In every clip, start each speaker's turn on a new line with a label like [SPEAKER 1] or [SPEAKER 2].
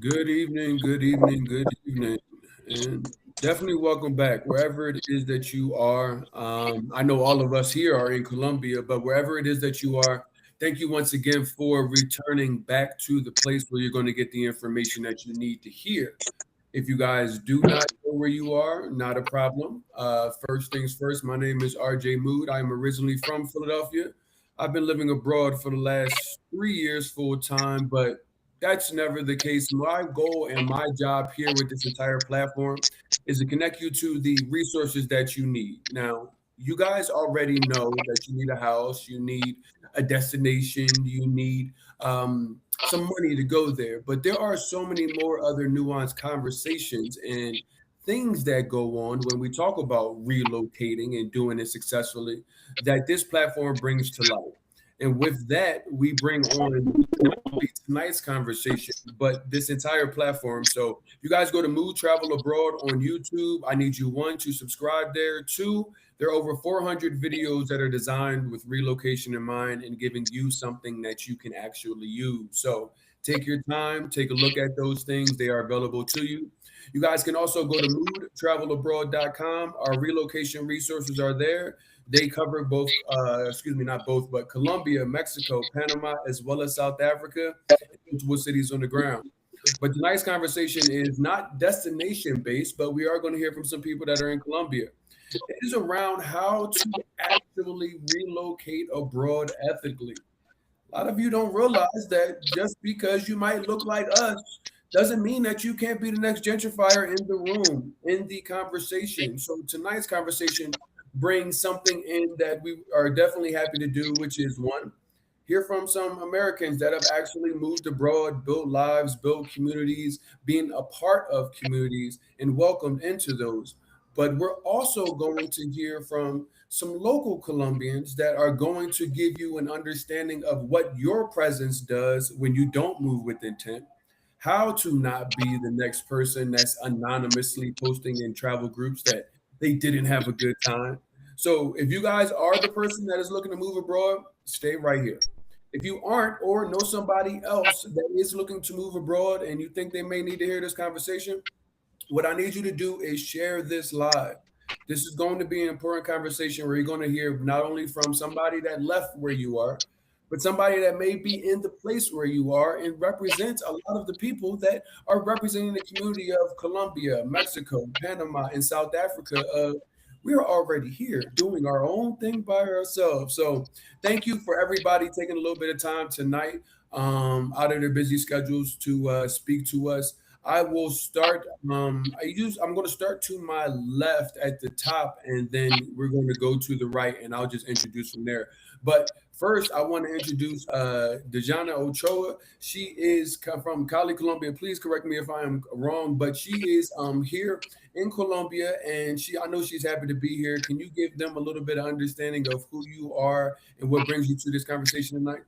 [SPEAKER 1] Good evening, good evening, good evening, and definitely welcome back wherever it is that you are. I know all of us here are in Colombia, but wherever it is that you are, thank you once again for returning back to the place where you're going to get the information that you need to hear. If you guys do not know where you are, not a problem. First things first, my name is RJ Mood. I'm originally from Philadelphia. I've been living abroad for the last 3 years full time, but that's never the case. My goal and my job here with this entire platform is to connect you to the resources that you need. Now, you guys already know that you need a house, you need a destination, you need some money to go there. But there are so many more other nuanced conversations and things that go on when we talk about relocating and doing it successfully that this platform brings to light. And with that, we bring on not only tonight's conversation, but this entire platform. So you guys go to Mood Travel Abroad on YouTube. I need you one to subscribe there. Two, there are over 400 videos that are designed with relocation in mind and giving you something that you can actually use. So take your time, take a look at those things. They are available to you. You guys can also go to moodtravelabroad.com. Our relocation resources are there. They cover both, excuse me, not both, but Colombia, Mexico, Panama, as well as South Africa, and multiple cities on the ground. But tonight's conversation is not destination based, but we are going to hear from some people that are in Colombia. It is around how to actually relocate abroad ethically. A lot of you don't realize that just because you might look like us doesn't mean that you can't be the next gentrifier in the room, in the conversation. So tonight's conversation brings something in that we are definitely happy to do, which is one, hear from some Americans that have actually moved abroad, built lives, built communities, being a part of communities, and welcomed into those. But we're also going to hear from some local Colombians that are going to give you an understanding of what your presence does when you don't move with intent, how to not be the next person that's anonymously posting in travel groups that they didn't have a good time. So if you guys are the person that is looking to move abroad, stay right here. If you aren't or know somebody else that is looking to move abroad and you think they may need to hear this conversation, what I need you to do is share this live. This is going to be an important conversation where you're going to hear not only from somebody that left where you are, but somebody that may be in the place where you are and represents a lot of the people that are representing the community of Colombia, Mexico, Panama, and South Africa. We're already here doing our own thing by ourselves. So thank you for everybody taking a little bit of time tonight out of their busy schedules to speak to us. I will start. I'm going to start to my left at the top, and then we're going to go to the right, and I'll just introduce from there. But first, I want to introduce Dejana Ochoa. She is from Cali, Colombia. Please correct me if I am wrong, but she is here in Colombia, and I know she's happy to be here. Can you give them a little bit of understanding of who you are and what brings you to this conversation tonight?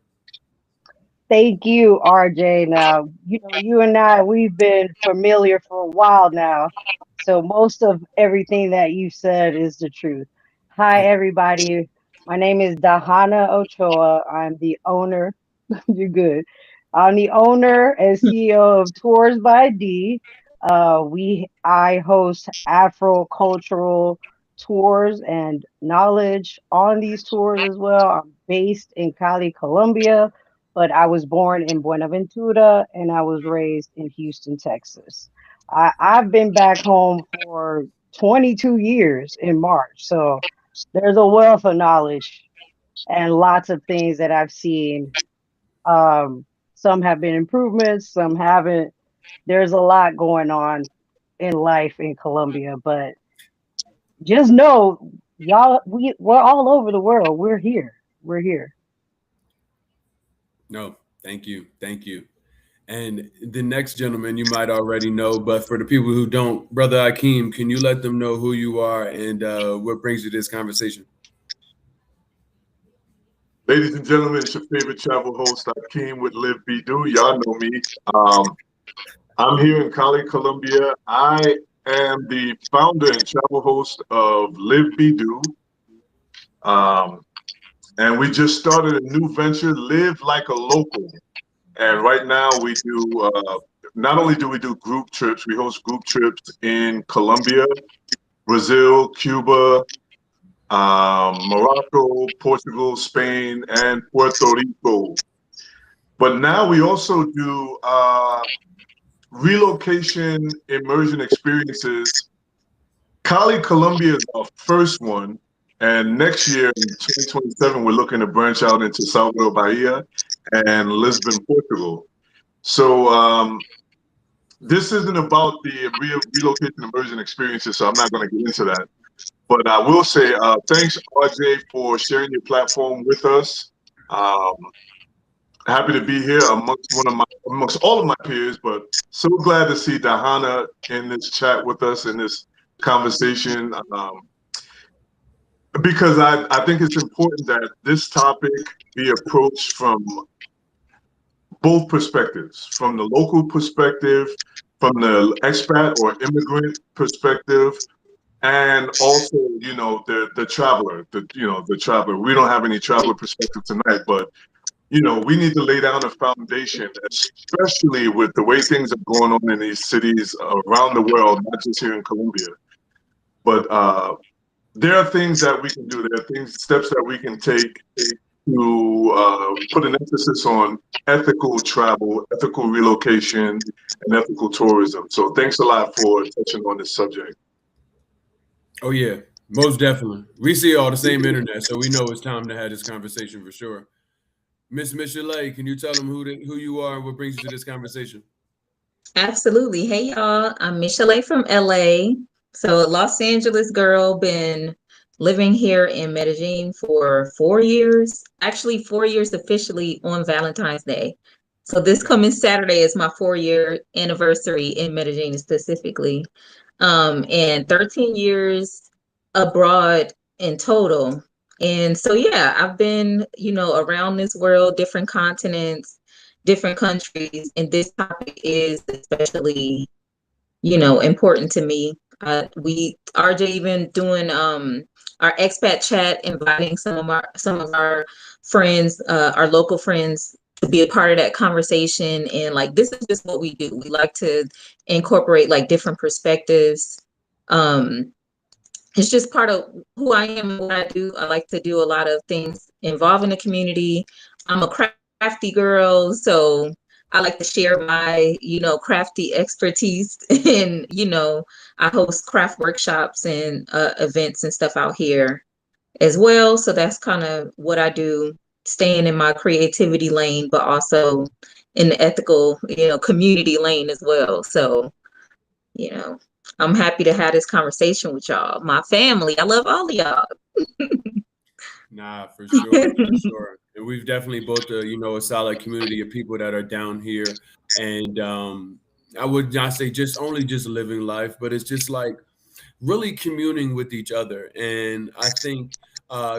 [SPEAKER 2] Thank you, RJ. Now, you and I, we've been familiar for a while now. So most of everything that you said is the truth. Hi,
[SPEAKER 1] Okay.
[SPEAKER 2] everybody. My name is Dahana Ochoa. I'm the owner. You're good. I'm the owner and CEO of Tours by D. I host Afro cultural tours and knowledge on these tours as well. I'm based in Cali, Colombia, but I was born in Buenaventura and I was raised in Houston, Texas. I've been back home for 22 years in March. So there's a wealth of knowledge and lots of things that I've seen. Some have been improvements, some haven't. There's a lot going on in life in Colombia, but just know, y'all, we're all over the world. We're here. We're here.
[SPEAKER 1] No, thank you. Thank you. And the next gentleman you might already know, but for the people who don't, Brother Akeem, can you let them know who you are and what brings you to this conversation?
[SPEAKER 3] Ladies and gentlemen, it's your favorite travel host, Akeem with Live Be Do. Y'all know me. Um, I'm here in Cali, Colombia. I am the founder and travel host of Live Be Do. Um, and we just started a new venture, Live Like a Local. And right now we do not only do we do group trips, we host group trips in Colombia, Brazil, Cuba, Morocco, Portugal, Spain, and Puerto Rico. But now we also do relocation immersion experiences. Cali, Colombia is our first one. And next year, in 2027, we're looking to branch out into Salvador Bahia and Lisbon, Portugal. So this isn't about the relocation immersion experiences, so I'm not going to get into that. But I will say thanks, RJ, for sharing your platform with us. Um, Happy to be here amongst all of my peers, but so glad to see Dahana in this chat with us in this conversation. Because I think it's important that this topic be approached from both perspectives, from the local perspective, from the expat or immigrant perspective, and also, you know, the traveler, the traveler. We don't have any traveler perspective tonight, but you know, we need to lay down a foundation, especially with the way things are going on in these cities around the world, not just here in Colombia. But there are things that we can do. There are steps that we can take to put an emphasis on ethical travel, ethical relocation, and ethical tourism. So thanks a lot for touching on this subject.
[SPEAKER 1] Oh yeah, most definitely. We see all the same internet, so we know it's time to have this conversation for sure. Miss Michelet, can you tell them who you are and what brings you to this conversation?
[SPEAKER 4] Absolutely. Hey y'all, I'm Michelle from LA. So a Los Angeles girl, been living here in Medellin for 4 years. Actually, 4 years officially on Valentine's Day. So this coming Saturday is my 4-year anniversary in Medellin specifically. And 13 years abroad in total. And so yeah, I've been, around this world, different continents, different countries, and this topic is especially, important to me. We RJ even doing our expat chat, inviting some of our friends, our local friends, to be a part of that conversation. And like, this is just what we do. We like to incorporate like different perspectives. Um, it's just part of who I am and what I do. I like to do a lot of things involving the community. I'm a crafty girl, so I like to share my, crafty expertise. And, I host craft workshops and events and stuff out here as well. So that's kind of what I do, staying in my creativity lane, but also in the ethical, community lane as well. So, you know, I'm happy to have this conversation with y'all. My family, I love all of y'all.
[SPEAKER 1] Nah, for sure, for sure. And we've definitely built a solid community of people that are down here. And I would not say just living life, but it's just like really communing with each other. And I think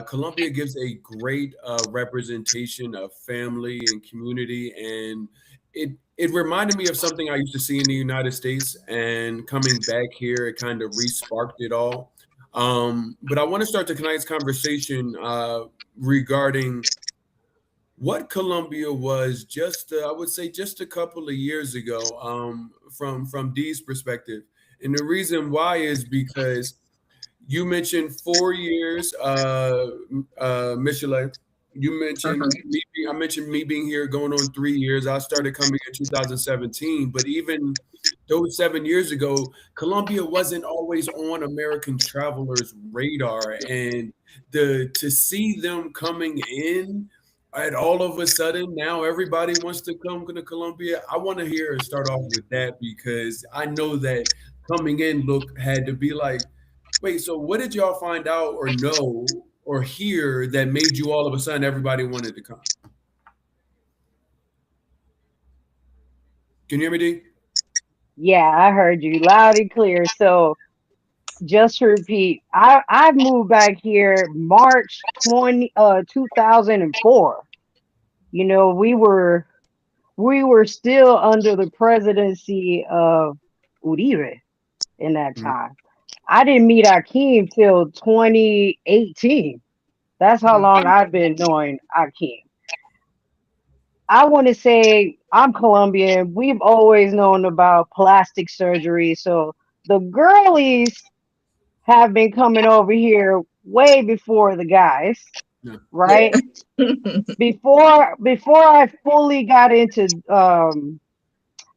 [SPEAKER 1] Colombia gives a great representation of family and community. And it reminded me of something I used to see in the United States, and coming back here, it kind of re-sparked it all. But I want to start tonight's conversation regarding what Colombia was just, I would say, just a couple of years ago, from Dee's perspective. And the reason why is because you mentioned 4 years, Michelle. You mentioned me. I mentioned me being here going on 3 years. I started coming in 2017, but even those 7 years ago, Colombia wasn't always on American travelers' radar, and to see them coming in, and all of a sudden now everybody wants to come to Colombia. I want to hear start off with that, because I know that coming in look had to be like, wait, so what did y'all find out or know or hear that made you all of a sudden everybody wanted to come? Can you hear me, D?
[SPEAKER 2] Yeah, I heard you loud and clear. So just to repeat, I moved back here March 2004. You know, we were still under the presidency of Uribe in that
[SPEAKER 1] Mhm.
[SPEAKER 2] time. I didn't meet Akeem till 2018. That's how long I've been knowing Akeem. I want to say I'm Colombian. We've always known about plastic surgery. So the girlies have been coming over here way before the guys,
[SPEAKER 1] Yeah.
[SPEAKER 2] right? Before I fully got into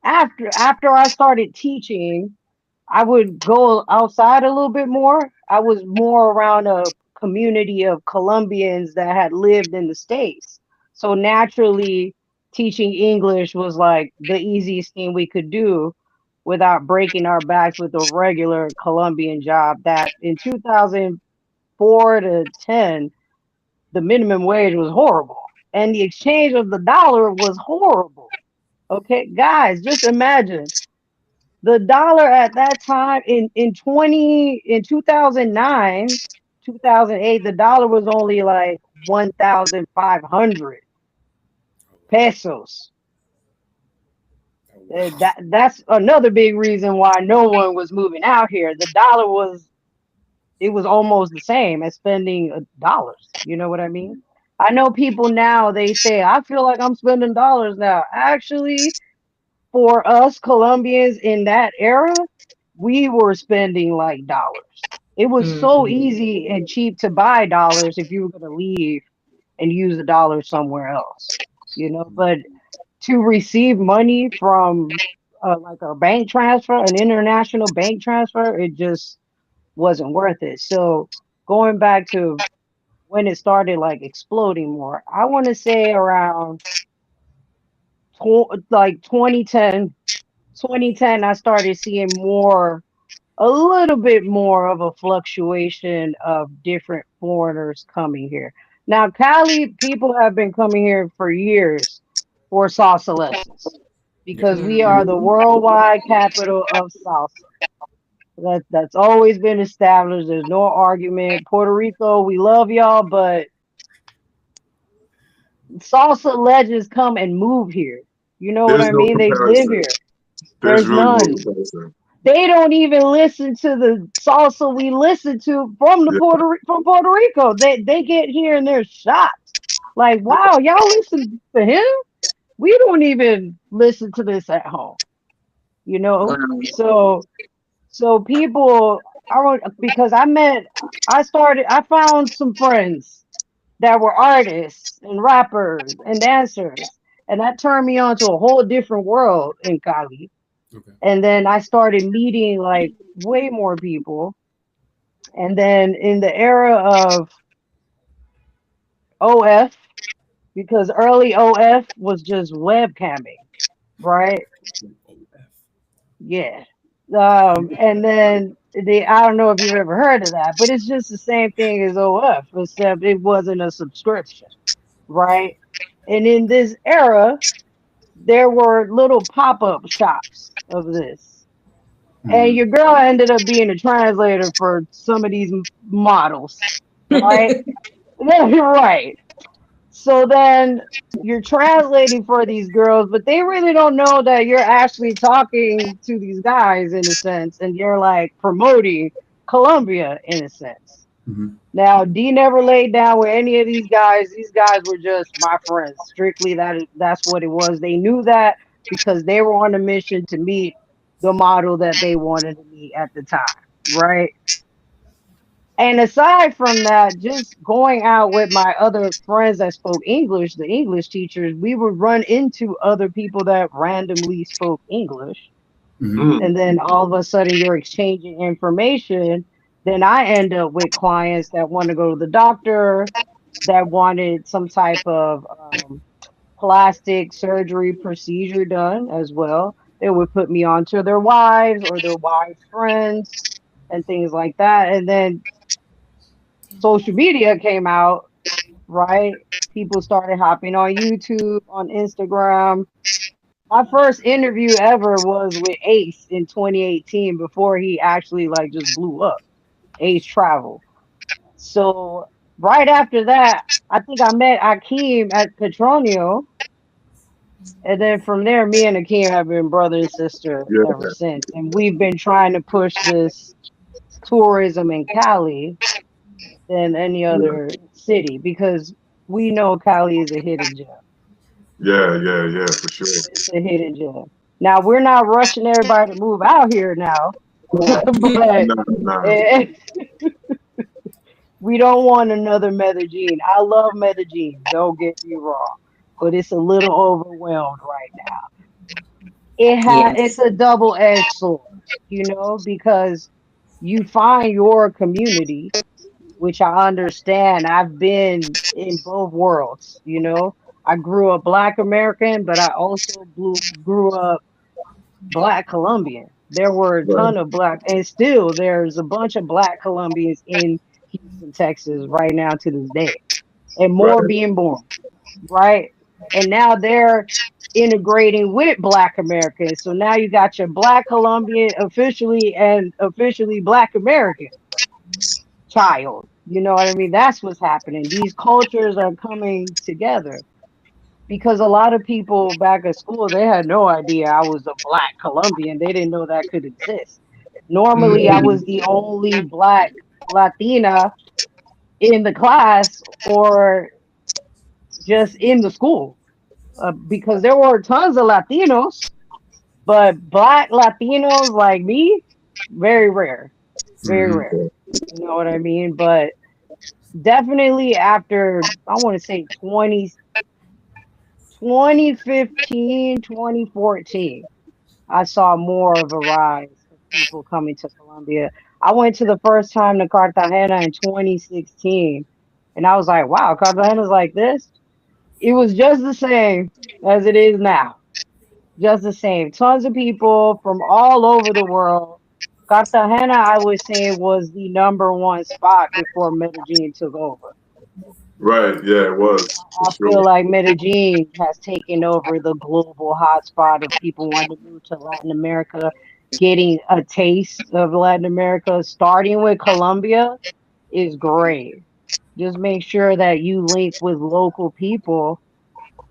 [SPEAKER 2] after I started teaching, I would go outside a little bit more. I was more around a community of Colombians that had lived in the States. So naturally, teaching English was like the easiest thing we could do without breaking our backs with a regular Colombian job that in 2004 to 10, the minimum wage was horrible. And the exchange of the dollar was horrible. Okay, guys, just imagine the dollar at that time in 2009, 2008, the dollar was only like 1,500 pesos.
[SPEAKER 1] Oh, wow.
[SPEAKER 2] That's another big reason why no one was moving out here. The dollar was it was almost the same as spending dollars. You know what I mean? I know people now they say I feel like I'm spending dollars now. Actually, for us Colombians in that era, we were spending like dollars. It was so
[SPEAKER 4] Mhm.
[SPEAKER 2] easy and cheap to buy dollars if you were going to leave and use the dollars somewhere else, you know. But to receive money from like a bank transfer, an international bank transfer, it just wasn't worth it. So going back to when it started like exploding more, I want to say around like 2010, 2010, I started seeing more a little bit more of a fluctuation of different foreigners coming here. Now, Cali people have been coming here for years for salsa lessons
[SPEAKER 1] Yeah.
[SPEAKER 2] because we are the
[SPEAKER 4] Mhm.
[SPEAKER 2] worldwide capital of salsa. That's always been established. There's no argument. Puerto Rico, we love y'all, but salsa legends come and move here. You know what
[SPEAKER 3] There's
[SPEAKER 2] I
[SPEAKER 3] no
[SPEAKER 2] mean? They live
[SPEAKER 3] comparison.
[SPEAKER 2] here.
[SPEAKER 3] There's
[SPEAKER 2] There's
[SPEAKER 3] really no
[SPEAKER 2] none.
[SPEAKER 3] comparison.
[SPEAKER 2] They don't even listen to the salsa we listen to from
[SPEAKER 3] Yeah,
[SPEAKER 2] From Puerto Rico. They get here and they're shocked. Like,
[SPEAKER 3] yeah.
[SPEAKER 2] wow, y'all listen to him? We don't even listen to this at home, you know?
[SPEAKER 4] Wow.
[SPEAKER 2] So people I want because I found some friends that were artists and rappers and dancers, and that turned me on to a whole different world in Cali.
[SPEAKER 1] Okay.
[SPEAKER 2] And then I started meeting like way more people. And then in the era of OF, because early OF was just webcamming, right?
[SPEAKER 1] Oh, F.
[SPEAKER 2] Yeah. And then I don't know if you've ever heard of that, but it's just the same thing as OF, except it wasn't a subscription, right? And in this era, there were little pop-up shops of this. And
[SPEAKER 1] Mm.
[SPEAKER 2] your girl ended up being a translator for some of these models, right? Yeah, you're right. So then you're translating for these girls, but they really don't know that you're actually talking to these guys in a sense, and you're like promoting Colombia in a sense.
[SPEAKER 1] Mhm.
[SPEAKER 2] Now, D never laid down with any of these guys. These guys were just my friends. Strictly that's what it was. They knew that because they were on a mission to meet the model that they wanted to meet at the time, right? And aside from that, just going out with my other friends that spoke English, the English teachers, we would run into other people that randomly spoke English.
[SPEAKER 1] Mhm.
[SPEAKER 3] Mm.
[SPEAKER 2] And then all of a sudden you're exchanging information. Then I end up with clients that want to go to the doctor, that wanted some type of plastic surgery procedure done as well. They would put me on to their wives or their wives' friends and things like that. And then social media came out, right? People started hopping on YouTube, on Instagram. My first interview ever was with Ace in 2018 before he actually like just blew up. Ace Travel. So right after that, I think I met Akeem at Petronio. And then from there, me and Akeem have been brother and sister
[SPEAKER 3] Yeah.
[SPEAKER 2] ever since. And we've been trying to push this tourism in Cali than any
[SPEAKER 3] Yeah.
[SPEAKER 2] other city because we know Cali is a hidden gem.
[SPEAKER 3] Yeah, for sure.
[SPEAKER 2] It's a hidden gem. Now we're not rushing everybody to move out here now, but
[SPEAKER 3] Nah.
[SPEAKER 2] eh, we don't want another Medellin. I love Medellin, don't get me wrong, but it's a little overwhelmed right now. It's
[SPEAKER 4] Yes.
[SPEAKER 2] a double-edged sword, because you find your community, which I understand. I've been in both worlds. I grew up Black American, but I also grew up Black Colombian. There were a
[SPEAKER 3] Right,
[SPEAKER 2] ton of Black, and still there's a bunch of Black Colombians in Houston, Texas, right now to this day, and more
[SPEAKER 3] right,
[SPEAKER 2] being born, right? And now they're integrating with Black Americans. So now you got your Black Colombian officially and officially Black American child. You know what I mean? That's what's happening. These cultures are coming together because a lot of people back at school, they had no idea I was a Black Colombian. They didn't know that could exist. Normally, I was the only Black Latina in the class or just in the school, because there were tons of Latinos, but Black Latinos like me, very rare, very
[SPEAKER 3] hmm
[SPEAKER 2] rare. You know what I mean? But definitely after, I want to say 2015, 2014, I saw more of a rise of people coming to Colombia. I went to the first time to Cartagena in 2016, and I was like, wow, Cartagena's like this. It was just the same as it is now. Just the same. Tons of people from all over the world. Cartagena, I would say, was the number one spot before Medellin took over.
[SPEAKER 3] right. Yeah, it was for
[SPEAKER 2] I feel
[SPEAKER 3] sure.
[SPEAKER 2] like Medellin has taken over the global hotspot of people wanting to move to Latin America, getting a taste of Latin America. Starting with Colombia is great. Just make sure that you link with local people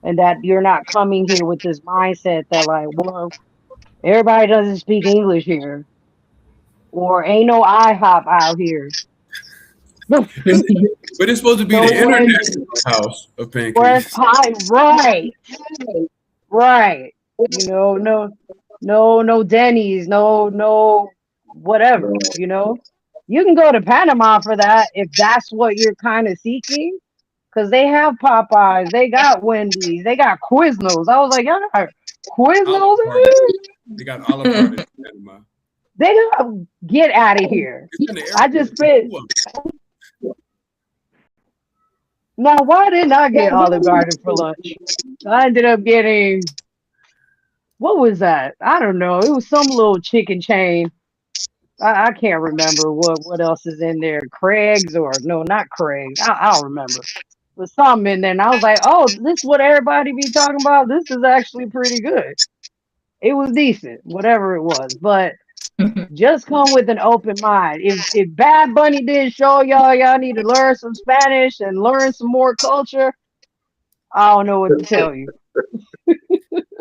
[SPEAKER 2] and that you're not coming here with this mindset that, like, well, everybody doesn't speak English here, or ain't no IHOP out here.
[SPEAKER 1] It's, but it's supposed to be
[SPEAKER 2] No
[SPEAKER 1] the
[SPEAKER 2] Wendy's.
[SPEAKER 1] international house of
[SPEAKER 2] Where's
[SPEAKER 1] pancakes.
[SPEAKER 2] pie? Right, right. No, no Denny's, no, whatever. You can go to Panama for that if that's what you're kind of seeking, because they have Popeyes, they got Wendy's, they got Quiznos. I was like, y'all got
[SPEAKER 1] Olive
[SPEAKER 2] Quiznos in
[SPEAKER 1] Garden.
[SPEAKER 2] here?
[SPEAKER 1] They got Olive Garden in Panama.
[SPEAKER 2] They got get out of here.
[SPEAKER 1] It's in the
[SPEAKER 2] I
[SPEAKER 1] airport.
[SPEAKER 2] just spent.
[SPEAKER 1] Two of
[SPEAKER 2] Now, why didn't I get Olive Garden for lunch? I ended up getting, what was that? I don't know. It was some little chicken chain. I can't remember what else is in there. Craig's, or no, not Craig's. I don't remember. But something in there. And I was like, oh, this is what everybody be talking about. This is actually pretty good. It was decent, whatever it was. But just come with an open mind. If Bad Bunny didn't show y'all need to learn some Spanish and learn some more culture, I don't know what to tell you.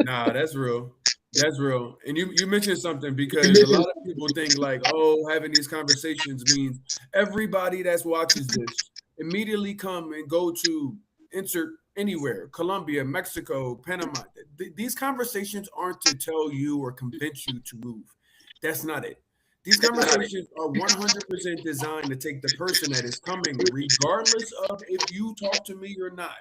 [SPEAKER 1] Nah, that's real. That's real. And you mentioned something because a lot of people think like, oh, having these conversations means everybody that's watches this immediately come and go to insert anywhere, Colombia, Mexico, Panama. These conversations aren't to tell you or convince you to move. That's not it. These conversations are 100% designed to take the person that is coming, regardless of if you talk to me or not.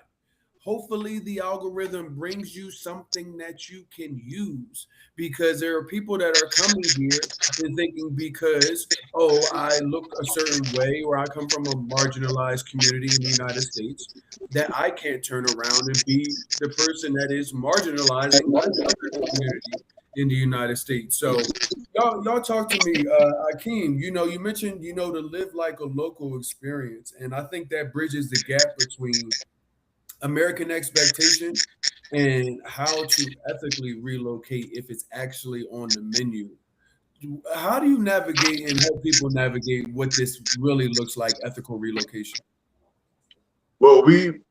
[SPEAKER 1] Hopefully the algorithm brings you something that you can use, because there are people that are coming here and thinking because, oh, I look a certain way or I come from a marginalized community in the United States, that I can't turn around and be the person that is marginalizing another community in the United States. So y'all talk to me, Akeem. You mentioned to live like a local experience, and I think that bridges the gap between American expectation and how to ethically relocate if it's actually on the menu. How do you navigate and help people navigate what this really looks like, ethical relocation?
[SPEAKER 3] Well,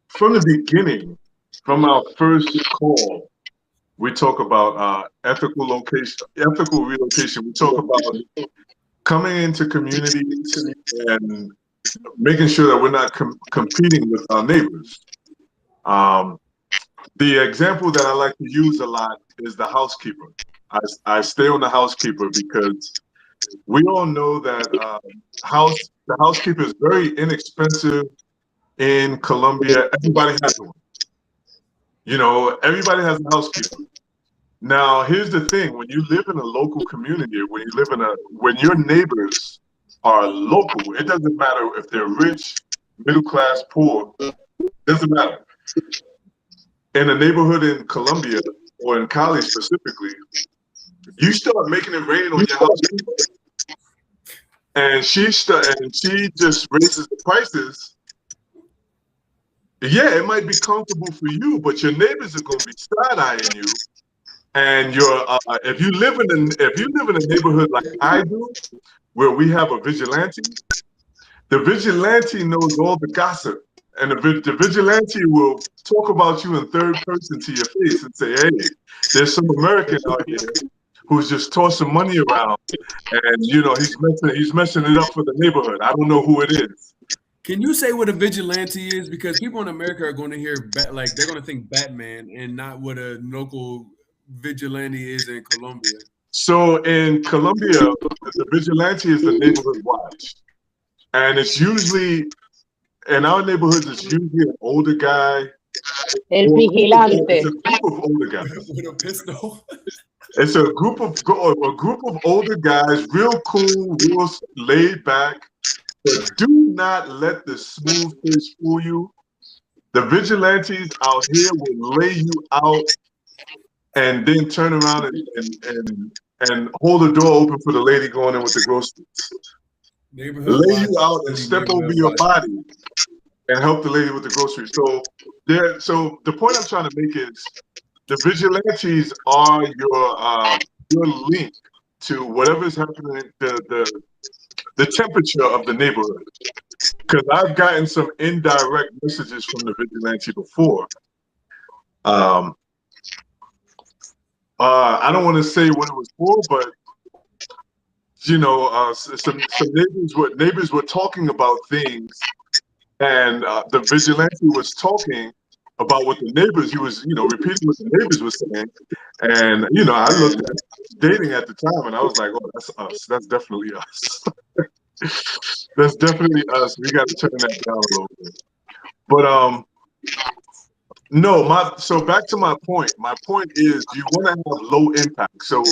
[SPEAKER 3] from the beginning, from our first call, we talk about ethical relocation. We talk about coming into communities and making sure that we're not competing with our neighbors. Um, The example that I like to use a lot is the housekeeper. I stay on the housekeeper because we all know that the housekeeper is very inexpensive in Colombia. Everybody has one. You know, everybody has a housekeeper. Now, here's the thing: when you live in a local community, when your neighbors are local, it doesn't matter if they're rich, middle class, poor. Doesn't matter. In a neighborhood in Colombia or in Cali specifically, you start making it rain on your house, and she just raises the prices. Yeah, it might be comfortable for you, but your neighbors are going to be side-eyeing you. And if you live in a neighborhood like I do, where we have a vigilante, the vigilante knows all the gossip, and the vigilante will talk about you in third person to your face and say, "Hey, there's some American out here who's just tossing money around, and you know he's messing it up for the neighborhood. I don't know who it is."
[SPEAKER 1] Can you say what a vigilante is? Because people in America are going to hear like they're going to think Batman and not what a local vigilante is in Colombia.
[SPEAKER 3] So in Colombia, the vigilante is the neighborhood watch, and it's usually in our neighborhoods. It's usually an older guy.
[SPEAKER 2] El
[SPEAKER 3] It's
[SPEAKER 2] vigilante.
[SPEAKER 3] a group of older guys.
[SPEAKER 1] With a pistol.
[SPEAKER 3] It's a group of older guys, real cool, real laid back. But do not let the smooth face fool you. The vigilantes out here will lay you out and then turn around and hold the door open for the lady going in with the groceries.
[SPEAKER 1] Neighborhood
[SPEAKER 3] Lay
[SPEAKER 1] watch,
[SPEAKER 3] you out and step over your body and help the lady with the groceries. So the point I'm trying to make is the vigilantes are your link to whatever is happening, the temperature of the neighborhood. Because I've gotten some indirect messages from the vigilante before. I don't want to say what it was for, but you know, some neighbors were talking about things, and the vigilante was talking about what the neighbors. He was, you know, repeating what the neighbors were saying, and you know, I looked at dating at the time, and I was like, "Oh, that's us. That's definitely us. That's definitely us. We got to turn that down a little bit." But no, so back to my point. My point is you want to have low impact. So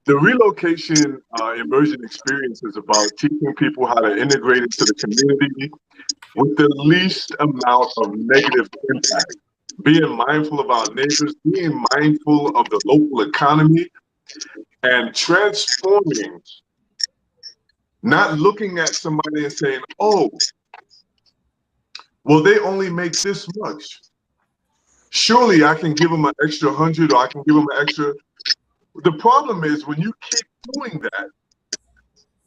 [SPEAKER 3] the relocation immersion experience is about teaching people how to integrate into the community with the least amount of negative impact. Being mindful of our neighbors, being mindful of the local economy, and transforming, not looking at somebody and saying, "Oh, well, they only make this much. Surely I can give them an extra 100, or I can give them an extra." The problem is when you keep doing that,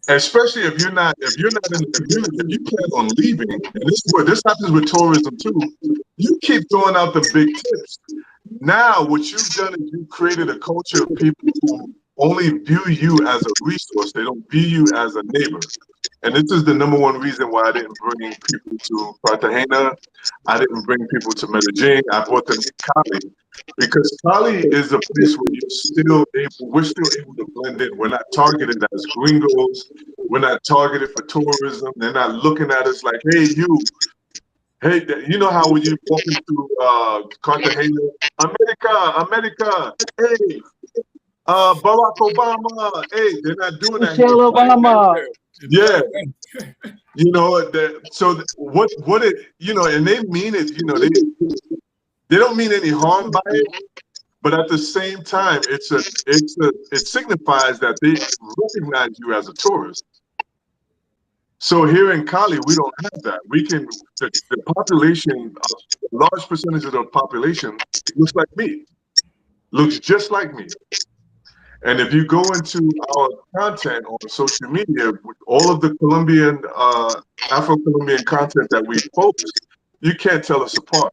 [SPEAKER 3] especially if you're not in the community, if you plan on leaving, and this happens with tourism too, you keep throwing out the big tips. Now, what you've done is you've created a culture of people who only view you as a resource. They don't view you as a neighbor. And this is the number one reason why I didn't bring people to Cartagena. I didn't bring people to Medellin. I brought them to Cali. Because Cali is a place where we're still able to blend in. We're not targeted as gringos. We're not targeted for tourism. They're not looking at us like, "Hey, you. Hey," you know how when you're walking through Cartagena, America, hey, Barack Obama, hey, they're not doing that here.
[SPEAKER 2] Michelle Obama.
[SPEAKER 3] Yeah, you know, what it, you know, and they mean it, you know, they don't mean any harm by it, but at the same time, it signifies that they recognize you as a tourist. So here in Cali, we don't have that. The population, a large percentage of the population looks like me, looks just like me. And if you go into our content on social media, all of the Colombian, Afro-Colombian content that we post, you can't tell us apart.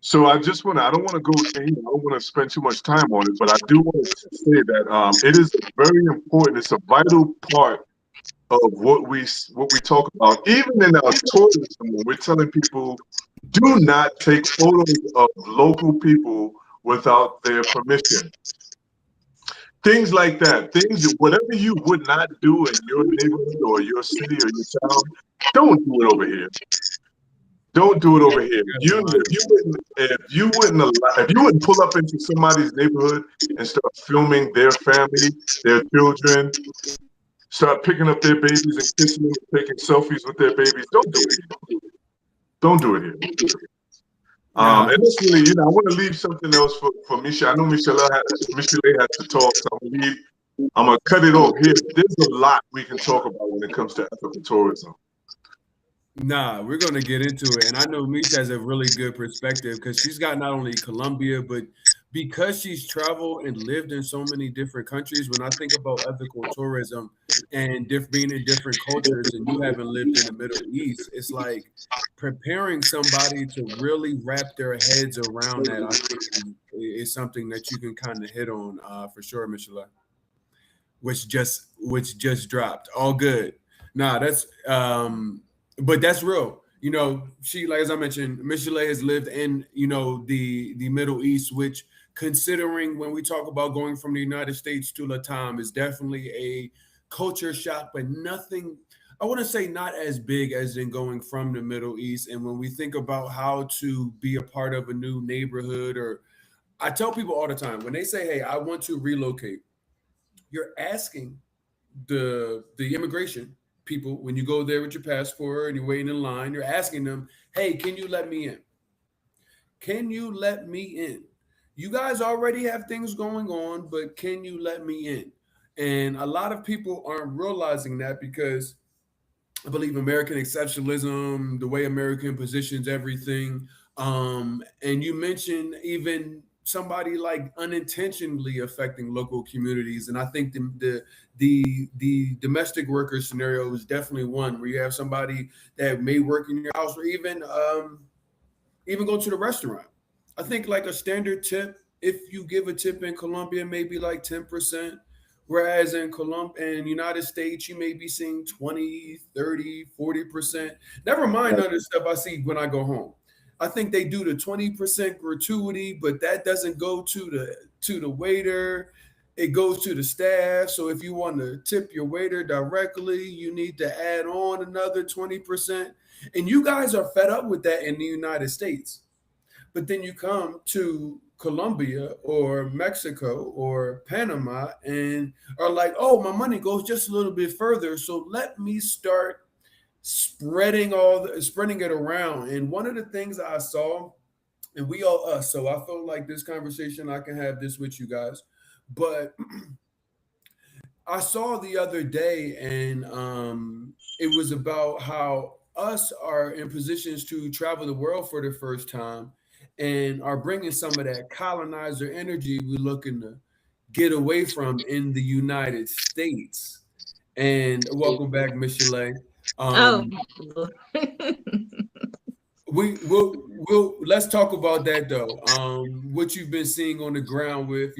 [SPEAKER 3] So I don't want to go, I don't want to spend too much time on it, but I do want to say that it is very important. It's a vital part of what we talk about. Even in our tourism, when we're telling people, do not take photos of local people without their permission. Things like that. Things, whatever you would not do in your neighborhood or your city or your town, don't do it over here. Don't do it over here. If you wouldn't pull up into somebody's neighborhood and start filming their family, their children, start picking up their babies and kissing them, taking selfies with their babies, don't do it here. Don't do it here. And it's really, I want to leave something else for Michelle. I know Michelle has to talk, so I'm gonna cut it off here. There's a lot we can talk about when it comes to ethical tourism.
[SPEAKER 1] Nah, we're going to get into it. And I know Misha has a really good perspective because she's got not only Colombia, but because she's traveled and lived in so many different countries, when I think about ethical tourism and being in different cultures and you haven't lived in the Middle East, it's like preparing somebody to really wrap their heads around that, I think is something that you can kind of hit on for sure, Michelle, which just dropped. All good. Nah, that's but that's real. She, like as I mentioned, Michelle has lived in, the Middle East, which, considering when we talk about going from the United States to Latam, is definitely a culture shock, but nothing, I want to say not as big as in going from the Middle East. And when we think about how to be a part of a new neighborhood, or I tell people all the time, when they say, hey, I want to relocate, you're asking the immigration people, when you go there with your passport and you're waiting in line, you're asking them, hey, can you let me in? Can you let me in? You guys already have things going on, but can you let me in? And a lot of people aren't realizing that because I believe American exceptionalism, the way American positions everything. And you mentioned even somebody like unintentionally affecting local communities. And I think the domestic worker scenario is definitely one where you have somebody that may work in your house, or even go to the restaurant. I think like a standard tip, if you give a tip in Colombia, maybe like 10%, whereas in Colombia and United States, you may be seeing 20, 30, 40%. Never mind other stuff I see when I go home. I think they do the 20% gratuity, but that doesn't go to the waiter. It goes to the staff. So if you want to tip your waiter directly, you need to add on another 20%. And you guys are fed up with that in the United States. But then you come to Colombia or Mexico or Panama and are like, oh, my money goes just a little bit further. So let me start spreading it around. And one of the things I saw, and we all us, so I feel like this conversation, I can have this with you guys. But I saw the other day, and it was about how us are in positions to travel the world for the first time and are bringing some of that colonizer energy we're looking to get away from in the United States. And welcome back, Michelle. We'll let's talk about that though. What you've been seeing on the ground with,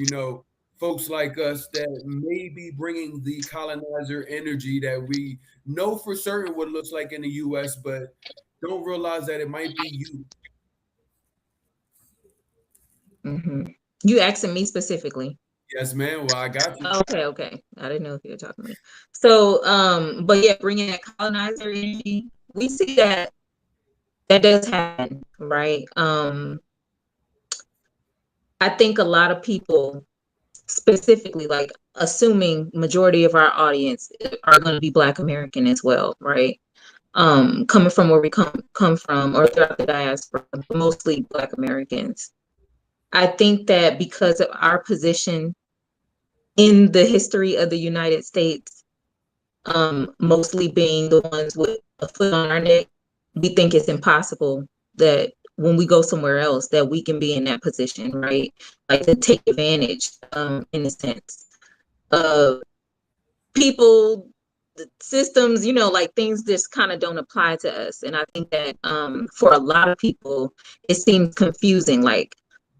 [SPEAKER 1] folks like us that may be bringing the colonizer energy that we know for certain what it looks like in the U.S., but don't realize that it might be you.
[SPEAKER 4] Mm-hmm. You asking me specifically?
[SPEAKER 1] Yes, ma'am. Well, I got you.
[SPEAKER 4] Okay. I didn't know if you were talking to me. So, but yeah, bringing that colonizer energy, we see that does happen, right? I think a lot of people, specifically, like assuming majority of our audience are going to be Black American as well, right? Coming from where we come from, or throughout the diaspora, mostly Black Americans. I think that because of our position in the history of the United States, mostly being the ones with a foot on our neck, we think it's impossible that when we go somewhere else that we can be in that position, right? Like to take advantage, in a sense, of people, the systems, like things just kind of don't apply to us. And I think that for a lot of people, it seems confusing. Like,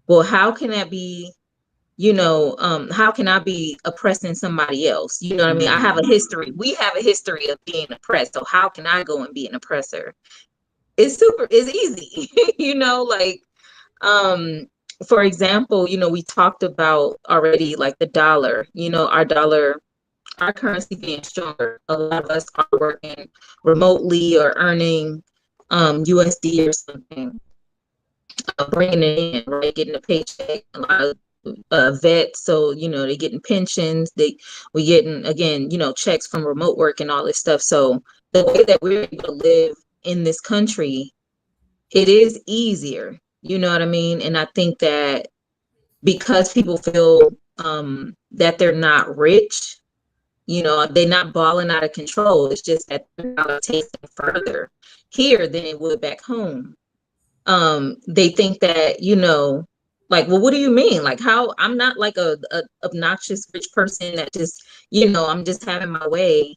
[SPEAKER 4] well, how can that be how can I be oppressing somebody else? You know what I mean? I have a history. We have a history of being oppressed. So how can I go and be an oppressor? It's easy, like, for example, we talked about already, like the dollar, our currency being stronger. A lot of us are working remotely or earning USD or something, bringing it in, right? Getting a paycheck. A lot of vets, so they're getting pensions. We getting, again, checks from remote work and all this stuff. So the way that we're able to live in this country, it is easier. You know what I mean? And I think that because people feel that they're not rich, they're not balling out of control. It's just that it takes them further here than it would back home. They think that, like, well, what do you mean? Like, how I'm not like a obnoxious rich person that just, I'm just having my way.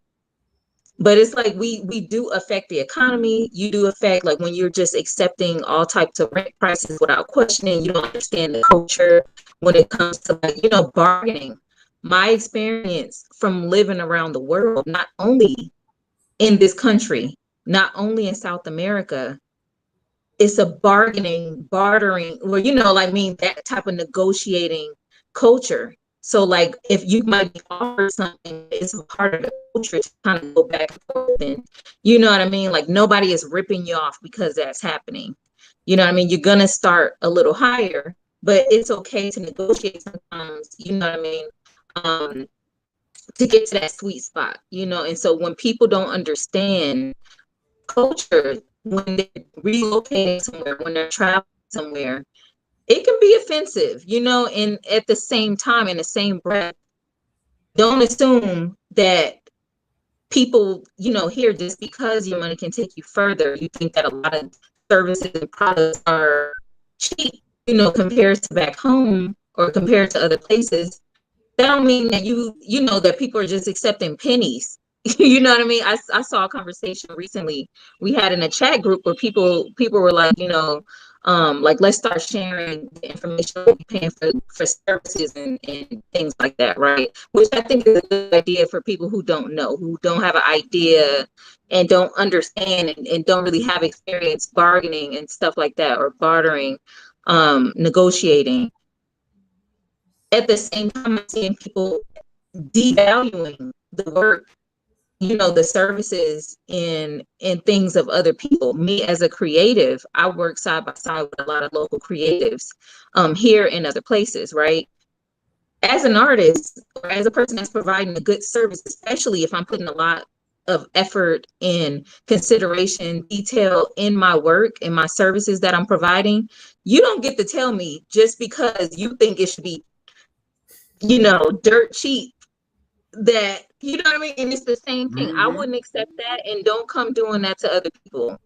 [SPEAKER 4] But it's like we do affect the economy. You do affect, like, when you're just accepting all types of rent prices without questioning. You don't understand the culture when it comes to, like, bargaining. My experience from living around the world, not only in this country, not only in South America, it's a bargaining, bartering, or, that type of negotiating culture. So, like, if you might be offered something, it's a part of the culture to kind of go back and forth. And you know what I mean? Like, nobody is ripping you off because that's happening. You know what I mean? You're going to start a little higher, but it's okay to negotiate sometimes, you know what I mean? To get to that sweet spot, And so when people don't understand culture, when they're relocating somewhere, when they're traveling somewhere, it can be offensive, and at the same time, in the same breath, don't assume that people, here, just because your money can take you further, you think that a lot of services and products are cheap, compared to back home or compared to other places. That don't mean that that people are just accepting pennies. You know what I mean? I saw a conversation recently we had in a chat group where people were like, like, let's start sharing the information we're paying for services and things like that, right? Which I think is a good idea for people who don't know, who don't have an idea and don't understand and don't really have experience bargaining and stuff like that, or bartering, negotiating. At the same time, I'm seeing people devaluing the work, the services and things of other people. Me, as a creative, I work side by side with a lot of local creatives here and other places, right? As an artist, or as a person that's providing a good service, especially if I'm putting a lot of effort and consideration, detail in my work and my services that I'm providing, you don't get to tell me just because you think it should be, dirt cheap, that, you know what I mean? And it's the same thing. I wouldn't accept that, and don't come doing that to other people.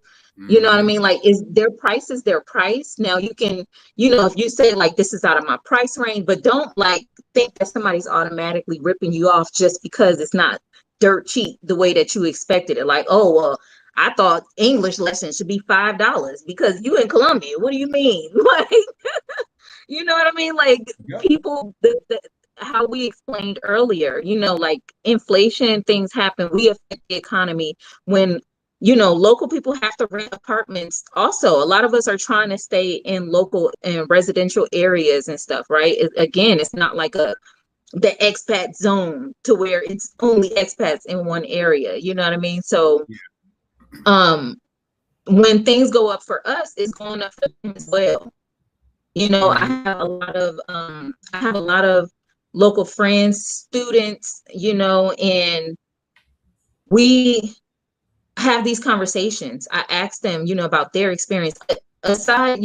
[SPEAKER 4] You know what I mean? Like, is their price is their price. Now you can, if you say, like, this is out of my price range, but don't, like, think that somebody's automatically ripping you off just because it's not dirt cheap the way that you expected it. Like, oh, well, I thought English lessons should be $5 because you in Colombia. What do you mean? Like, you know what I mean? Like, people, how we explained earlier, like, inflation, things happen. We affect the economy when, local people have to rent apartments. Also, a lot of us are trying to stay in local and residential areas and stuff, right? Again, it's not like the expat zone to where it's only expats in one area. You know what I mean? So, when things go up for us, it's going up for them as well. I have a lot of local friends, students, and we have these conversations. I ask them, about their experience aside,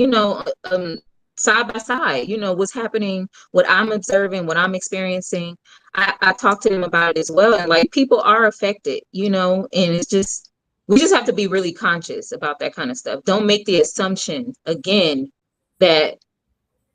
[SPEAKER 4] side by side, what's happening, what I'm observing, what I'm experiencing. I talk to them about it as well. And, like, people are affected, and it's just, we just have to be really conscious about that kind of stuff. Don't make the assumption, again, that,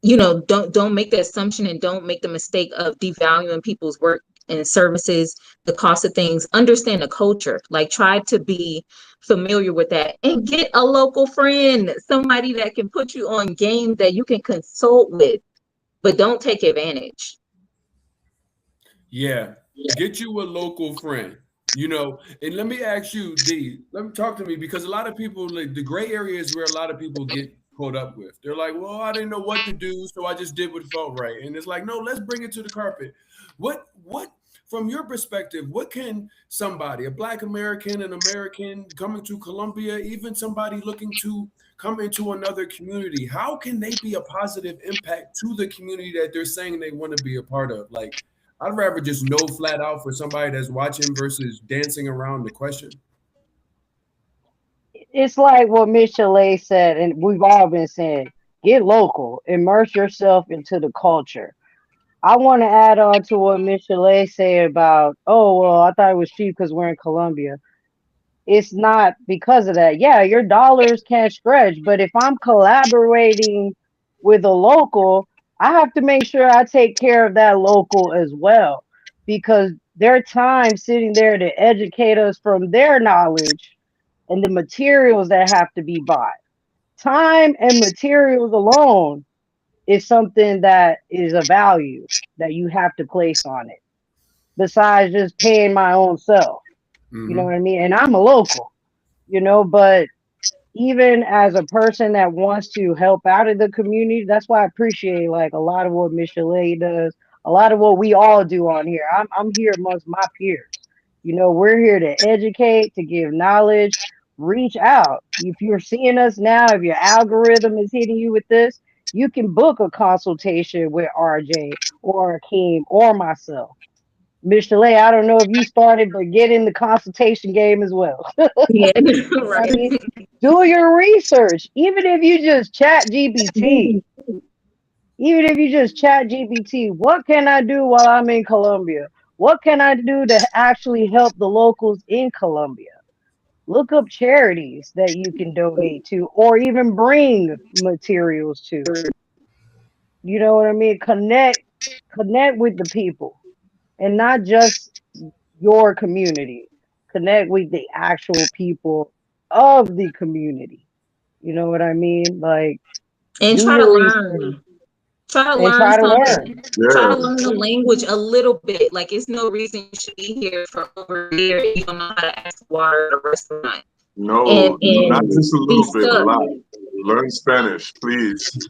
[SPEAKER 4] don't make the assumption, and don't make the mistake of devaluing people's work and services, the cost of things. Understand the culture. Like, try to be familiar with that, and get a local friend, somebody that can put you on game that you can consult with. but don't take advantage.
[SPEAKER 1] Yeah. Get you a local friend. You know, and let me ask you, D, let me talk to me because a lot of people, like the gray area is where a lot of people get caught up with. They're like, well, I didn't know what to do, so I just did what felt right. And it's like, no, let's bring it to the carpet. What, from your perspective, what can somebody, a Black American, an American coming to Colombia, even somebody looking to come into another community, how can they be a positive impact to the community that they're saying they want to be a part of? Like, I'd rather just know flat out for somebody that's watching versus dancing around the question.
[SPEAKER 2] It's like what Miss Chalet said, and we've all been saying, get local, immerse yourself into the culture. I want to add on to what Miss Chalet said about, oh, well, I thought it was cheap because we're in Colombia. It's not because of that. Yeah, your dollars can't stretch, but if I'm collaborating with a local, I have to make sure I take care of that local as well because their time sitting there to educate us from their knowledge and the materials that have to be bought. Time and materials alone is something that is a value that you have to place on it, besides just paying my own self. You know
[SPEAKER 1] Mm-hmm.
[SPEAKER 2] what I mean? And I'm a local, but even as a person that wants to help out in the community, that's why I appreciate like a lot of what Miss Chalet does, a lot of what we all do on here. I'm here amongst my peers. We're here to educate, to give knowledge, reach out. If you're seeing us now, if your algorithm is hitting you with this, you can book a consultation with RJ or Akeem or myself. Miss Chalet, I don't know if you started, but get in the consultation game as well.
[SPEAKER 4] Yeah,
[SPEAKER 2] I
[SPEAKER 4] right.
[SPEAKER 2] mean, do your research. Even if you just chat GPT, what can I do while I'm in Colombia? What can I do to actually help the locals in Colombia? Look up charities that you can donate to or even bring materials to. You know what I mean? Connect with the people and not just your community. Connect with the actual people of the community. You know what I mean? Like,
[SPEAKER 4] And
[SPEAKER 2] do
[SPEAKER 4] try to
[SPEAKER 2] your research
[SPEAKER 4] learn. Try to
[SPEAKER 2] and
[SPEAKER 4] learn
[SPEAKER 2] try to learn.
[SPEAKER 4] something. Try to
[SPEAKER 3] Yeah.
[SPEAKER 4] learn the language a little bit. Like it's no reason you should be here for over a year if you don't know how to ask for water at a restaurant.
[SPEAKER 3] No, not
[SPEAKER 4] And
[SPEAKER 3] just a
[SPEAKER 4] be
[SPEAKER 3] little bit, a
[SPEAKER 4] stuck.
[SPEAKER 3] lot. Learn Spanish, please.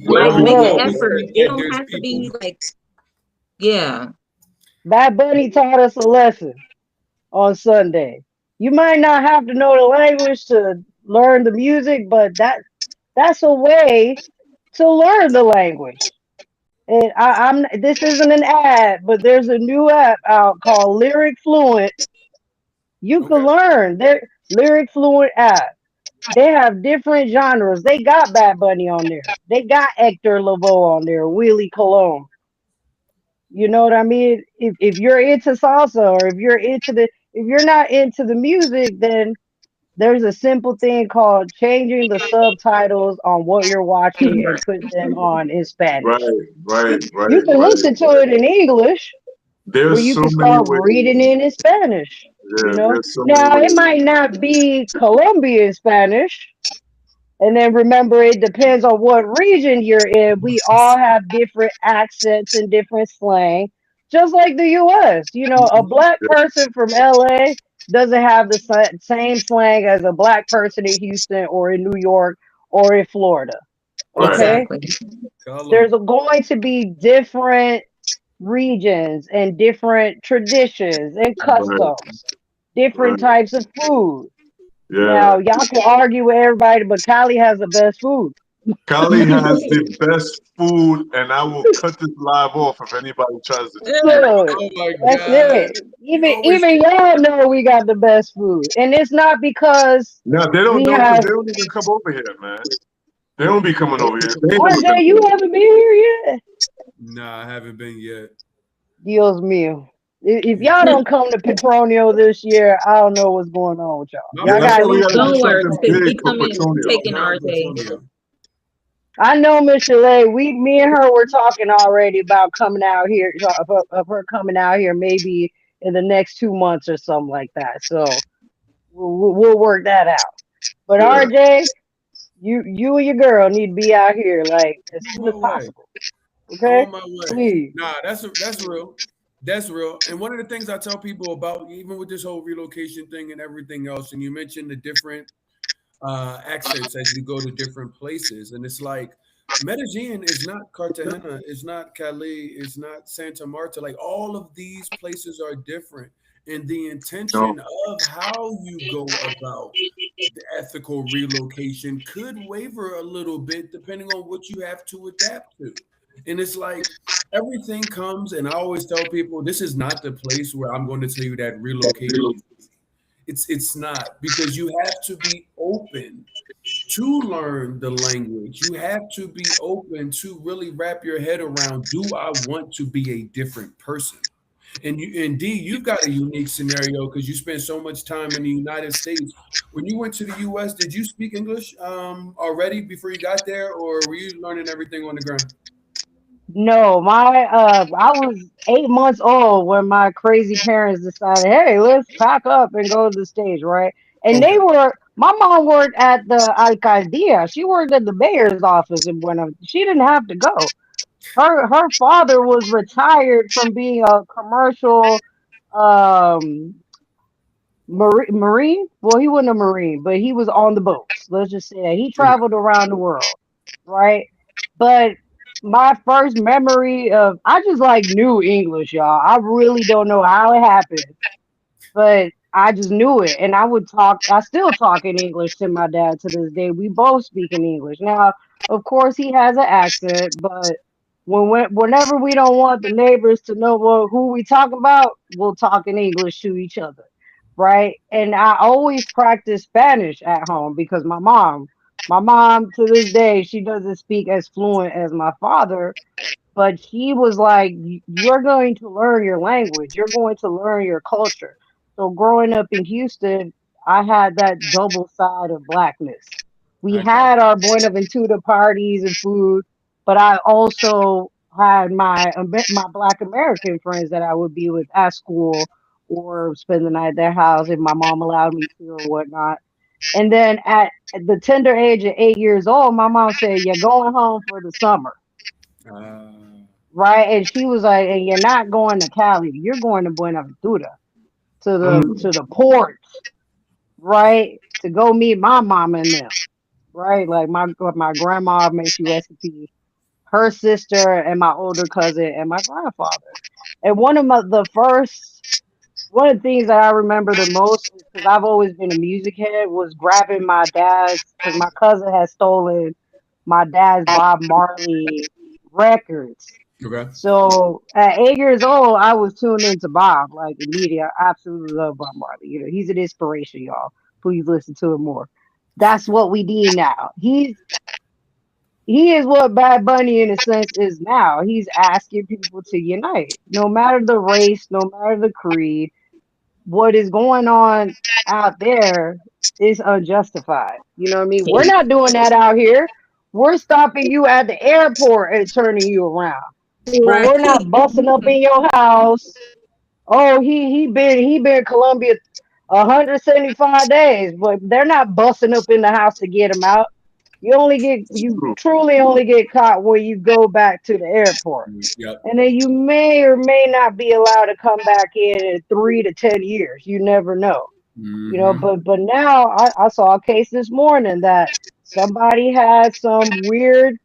[SPEAKER 4] Like
[SPEAKER 3] Wherever
[SPEAKER 1] Y'all
[SPEAKER 3] you
[SPEAKER 4] make an
[SPEAKER 1] always
[SPEAKER 3] go.
[SPEAKER 4] effort.
[SPEAKER 1] forget
[SPEAKER 4] It
[SPEAKER 1] that
[SPEAKER 4] don't
[SPEAKER 1] there's
[SPEAKER 4] have to be
[SPEAKER 1] people.
[SPEAKER 4] like, yeah.
[SPEAKER 2] Bad Bunny taught us a lesson on Sunday. You might not have to know the language to learn the music, but that's a way to learn the language. And I'm this isn't an ad, but there's a new app out called Lyric Fluent. You can
[SPEAKER 1] Okay.
[SPEAKER 2] learn their Lyric Fluent app. They have different genres. They got Bad Bunny on there. They got Hector Lavoe on there, Willie Colon. You know what I mean? If you're into salsa or if you're not into the music, then there's a simple thing called changing the subtitles on what you're watching and put them on in
[SPEAKER 3] Right,
[SPEAKER 2] Spanish.
[SPEAKER 3] right,
[SPEAKER 2] You
[SPEAKER 3] right,
[SPEAKER 2] can
[SPEAKER 3] right.
[SPEAKER 2] listen to it in English, or
[SPEAKER 3] There's
[SPEAKER 2] you
[SPEAKER 3] so
[SPEAKER 2] can
[SPEAKER 3] many
[SPEAKER 2] start reading
[SPEAKER 3] ways.
[SPEAKER 2] it in Spanish.
[SPEAKER 3] Yeah, there's so many
[SPEAKER 2] Now it
[SPEAKER 3] ways.
[SPEAKER 2] might not be Colombian Spanish, and then remember, it depends on what region you're in. We all have different accents and different slang, just like the US. A black
[SPEAKER 3] Yeah,
[SPEAKER 2] person from LA doesn't have the same slang as a black person in Houston or in New York or in Florida.
[SPEAKER 3] right,
[SPEAKER 2] Okay?
[SPEAKER 4] Exactly.
[SPEAKER 1] Tell them.
[SPEAKER 2] There's going to be different regions and different traditions and
[SPEAKER 3] right,
[SPEAKER 2] customs, different
[SPEAKER 3] right.
[SPEAKER 2] types of food.
[SPEAKER 3] Yeah.
[SPEAKER 2] Now, y'all can argue with everybody, but Cali has the best food.
[SPEAKER 3] Cali has the best food, and I will cut this live off if anybody tries to dispute it.
[SPEAKER 2] Look,
[SPEAKER 1] Oh my
[SPEAKER 2] that's
[SPEAKER 1] God.
[SPEAKER 2] it.
[SPEAKER 1] You
[SPEAKER 2] Even
[SPEAKER 1] always
[SPEAKER 2] even y'all know we got the best food, and it's not because
[SPEAKER 3] Now they don't
[SPEAKER 2] we
[SPEAKER 3] know because
[SPEAKER 2] have.
[SPEAKER 3] they don't even come over here, man. They don't be coming over here. They ain't never been
[SPEAKER 2] RJ,
[SPEAKER 3] over
[SPEAKER 2] you
[SPEAKER 3] here.
[SPEAKER 2] haven't been here yet.
[SPEAKER 1] Nah, I haven't been yet.
[SPEAKER 2] Dios mío. If
[SPEAKER 1] Yeah.
[SPEAKER 2] y'all don't come to Petronio this year, I don't know what's going on with y'all.
[SPEAKER 1] My
[SPEAKER 3] Yeah,
[SPEAKER 2] Y'all
[SPEAKER 3] that's
[SPEAKER 2] got
[SPEAKER 3] why
[SPEAKER 2] at
[SPEAKER 3] we
[SPEAKER 2] least
[SPEAKER 3] gotta do
[SPEAKER 2] come.
[SPEAKER 4] Don't worry,
[SPEAKER 3] something
[SPEAKER 4] because
[SPEAKER 3] big
[SPEAKER 4] we
[SPEAKER 3] for
[SPEAKER 4] coming
[SPEAKER 3] Petronia.
[SPEAKER 4] taking
[SPEAKER 1] down
[SPEAKER 4] RJ.
[SPEAKER 1] Antonio.
[SPEAKER 2] I know Miss Chalet. Me and her were talking already about coming out here, of her coming out here maybe in the next 2 months or something like that. So we'll work that out. But
[SPEAKER 3] Yeah.
[SPEAKER 2] RJ, you and your girl need to be out here like as
[SPEAKER 1] I'm on
[SPEAKER 2] soon as
[SPEAKER 1] my way.
[SPEAKER 2] possible.
[SPEAKER 1] I'm
[SPEAKER 2] Okay,
[SPEAKER 1] on my way.
[SPEAKER 2] please.
[SPEAKER 1] Nah, that's real. That's real. And one of the things I tell people about, even with this whole relocation thing and everything else, and you mentioned the different accents as you go to different places, and it's like Medellin is not Cartagena, it's not Cali, it's not Santa Marta. Like all of these places are different, and the
[SPEAKER 3] No.
[SPEAKER 1] intention of how you go about the ethical relocation could waver a little bit depending on what you have to adapt to. And it's like everything comes, and I always tell people this is not the place where I'm going to tell you that relocating is easy. It's not, because you have to be open to learn the language. You have to be open to really wrap your head around, do I want to be a different person? And you, indeed, you've got a unique scenario because you spent so much time in the United States. When you went to the U.S., did you speak English already before you got there, or were you learning everything on the ground?
[SPEAKER 2] No, I was 8 months old when my crazy parents decided, hey, let's pack up and go to the States, right? And
[SPEAKER 1] Okay.
[SPEAKER 2] my mom worked at the alcaldía. She worked at the mayor's office in Buenos. She didn't have to go. Her father was retired from being a commercial um marine. Well, he wasn't a marine, but he was on the boats. Let's just say that he
[SPEAKER 1] Okay.
[SPEAKER 2] traveled around the world, right? But my first memory of I just like knew English, y'all. I really don't know how it happened, but I just knew it. And I still talk in English to my dad to this day. We both speak in English. Now, of course, he has an accent, but whenever we don't want the neighbors to know who we talk about, we'll talk in English to each other. Right. And I always practice Spanish at home because my mom to this day, she doesn't speak as fluent as my father, but he was like, You're going to learn your language, you're going to learn your culture." So growing up in Houston, I had that double side of blackness. We
[SPEAKER 1] I got
[SPEAKER 2] had our Buenaventura parties and food, but I also had my Black American friends that I would be with at school or spend the night at their house if my mom allowed me to or whatnot. And then at the tender age of 8 years old, my mom said, "You're going home for the summer."
[SPEAKER 1] you.
[SPEAKER 2] Right? And she was like, "And you're not going to Cali, you're going to Buenaventura,
[SPEAKER 3] Mm.
[SPEAKER 2] to the port, right? To go meet my mama and them, right? Like my grandma, may she rest in peace, her sister and my older cousin and my grandfather." And one of the things that I remember the most, because I've always been a music head, was grabbing my dad's, because my cousin had stolen my dad's Bob Marley records.
[SPEAKER 1] Okay.
[SPEAKER 2] So at 8 years old, I was tuned into Bob like immediately. I absolutely love Bob Marley. He's an inspiration, y'all. Please listen to him more. That's what we need now. He is what Bad Bunny in a sense is now. He's asking people to unite, no matter the race, no matter the creed. What is going on out there is unjustified. You know what I mean? We're not doing that out here. We're stopping you at the airport and turning you around, but
[SPEAKER 4] Right.
[SPEAKER 2] we're not busting up in your house. Oh, he been in Colombia 175 days, but they're not busting up in the house to get him out. You
[SPEAKER 3] True.
[SPEAKER 2] truly only get caught when you go back to the airport,
[SPEAKER 1] Yep.
[SPEAKER 2] and then you may or may not be allowed to come back in 3 to 10 years. You never know.
[SPEAKER 1] Mm-hmm.
[SPEAKER 2] But now I saw a case this morning that somebody had some weird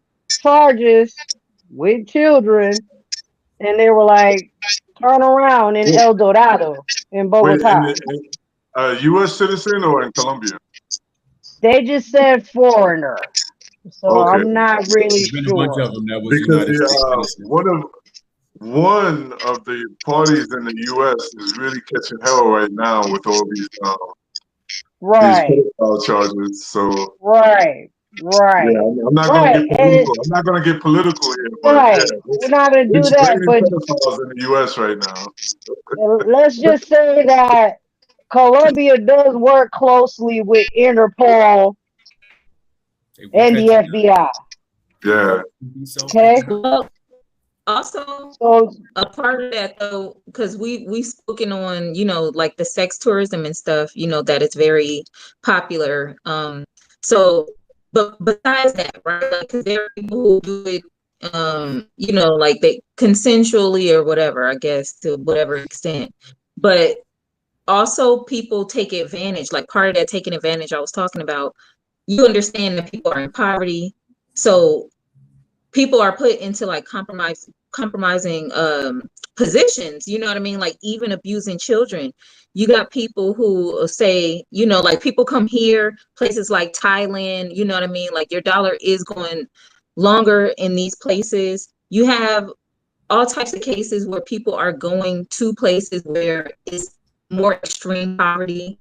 [SPEAKER 2] charges with children, and they were like, turn around in El Dorado in
[SPEAKER 3] Wait,
[SPEAKER 2] Bogota.
[SPEAKER 3] U.S. citizen or in Colombia?
[SPEAKER 2] They just said foreigner, so
[SPEAKER 3] Okay,
[SPEAKER 2] I'm not really
[SPEAKER 1] There's been a bunch
[SPEAKER 2] sure.
[SPEAKER 1] of them that was
[SPEAKER 3] because
[SPEAKER 1] United States citizens.
[SPEAKER 3] one of the parties in the U.S. is really catching hell right now with all these
[SPEAKER 2] Right,
[SPEAKER 3] pedophile charges. So
[SPEAKER 2] right,
[SPEAKER 3] yeah,
[SPEAKER 2] right,
[SPEAKER 3] I'm not gonna
[SPEAKER 2] right,
[SPEAKER 3] get
[SPEAKER 2] and
[SPEAKER 3] political. I'm not gonna get political here, but yeah,
[SPEAKER 2] right. We're not gonna do
[SPEAKER 3] it's
[SPEAKER 2] that,
[SPEAKER 3] raining
[SPEAKER 2] but
[SPEAKER 3] pedophiles in the U.S. right now.
[SPEAKER 2] let's just say that Colombia does work closely with Interpol
[SPEAKER 1] They will
[SPEAKER 2] and
[SPEAKER 1] catch
[SPEAKER 2] the
[SPEAKER 1] you.
[SPEAKER 2] FBI.
[SPEAKER 3] Yeah,
[SPEAKER 1] Be
[SPEAKER 2] Okay,
[SPEAKER 1] self-defense.
[SPEAKER 4] Well, also
[SPEAKER 2] so
[SPEAKER 4] a part of that though, because we've spoken on, like the sex tourism and stuff, that is very popular. So but besides that, right? Like, because there are people who do it you know, like they consensually or whatever, I guess, to whatever extent. But also people take advantage, like part of that taking advantage I was talking about, you understand that people are in poverty. So people are put into like compromising positions, you know what I mean? Like even abusing children. You got people who say, you know, like people come here, places like Thailand, you know what I mean? Like your dollar is going longer in these places. You have all types of cases where people are going to places where it's more extreme poverty.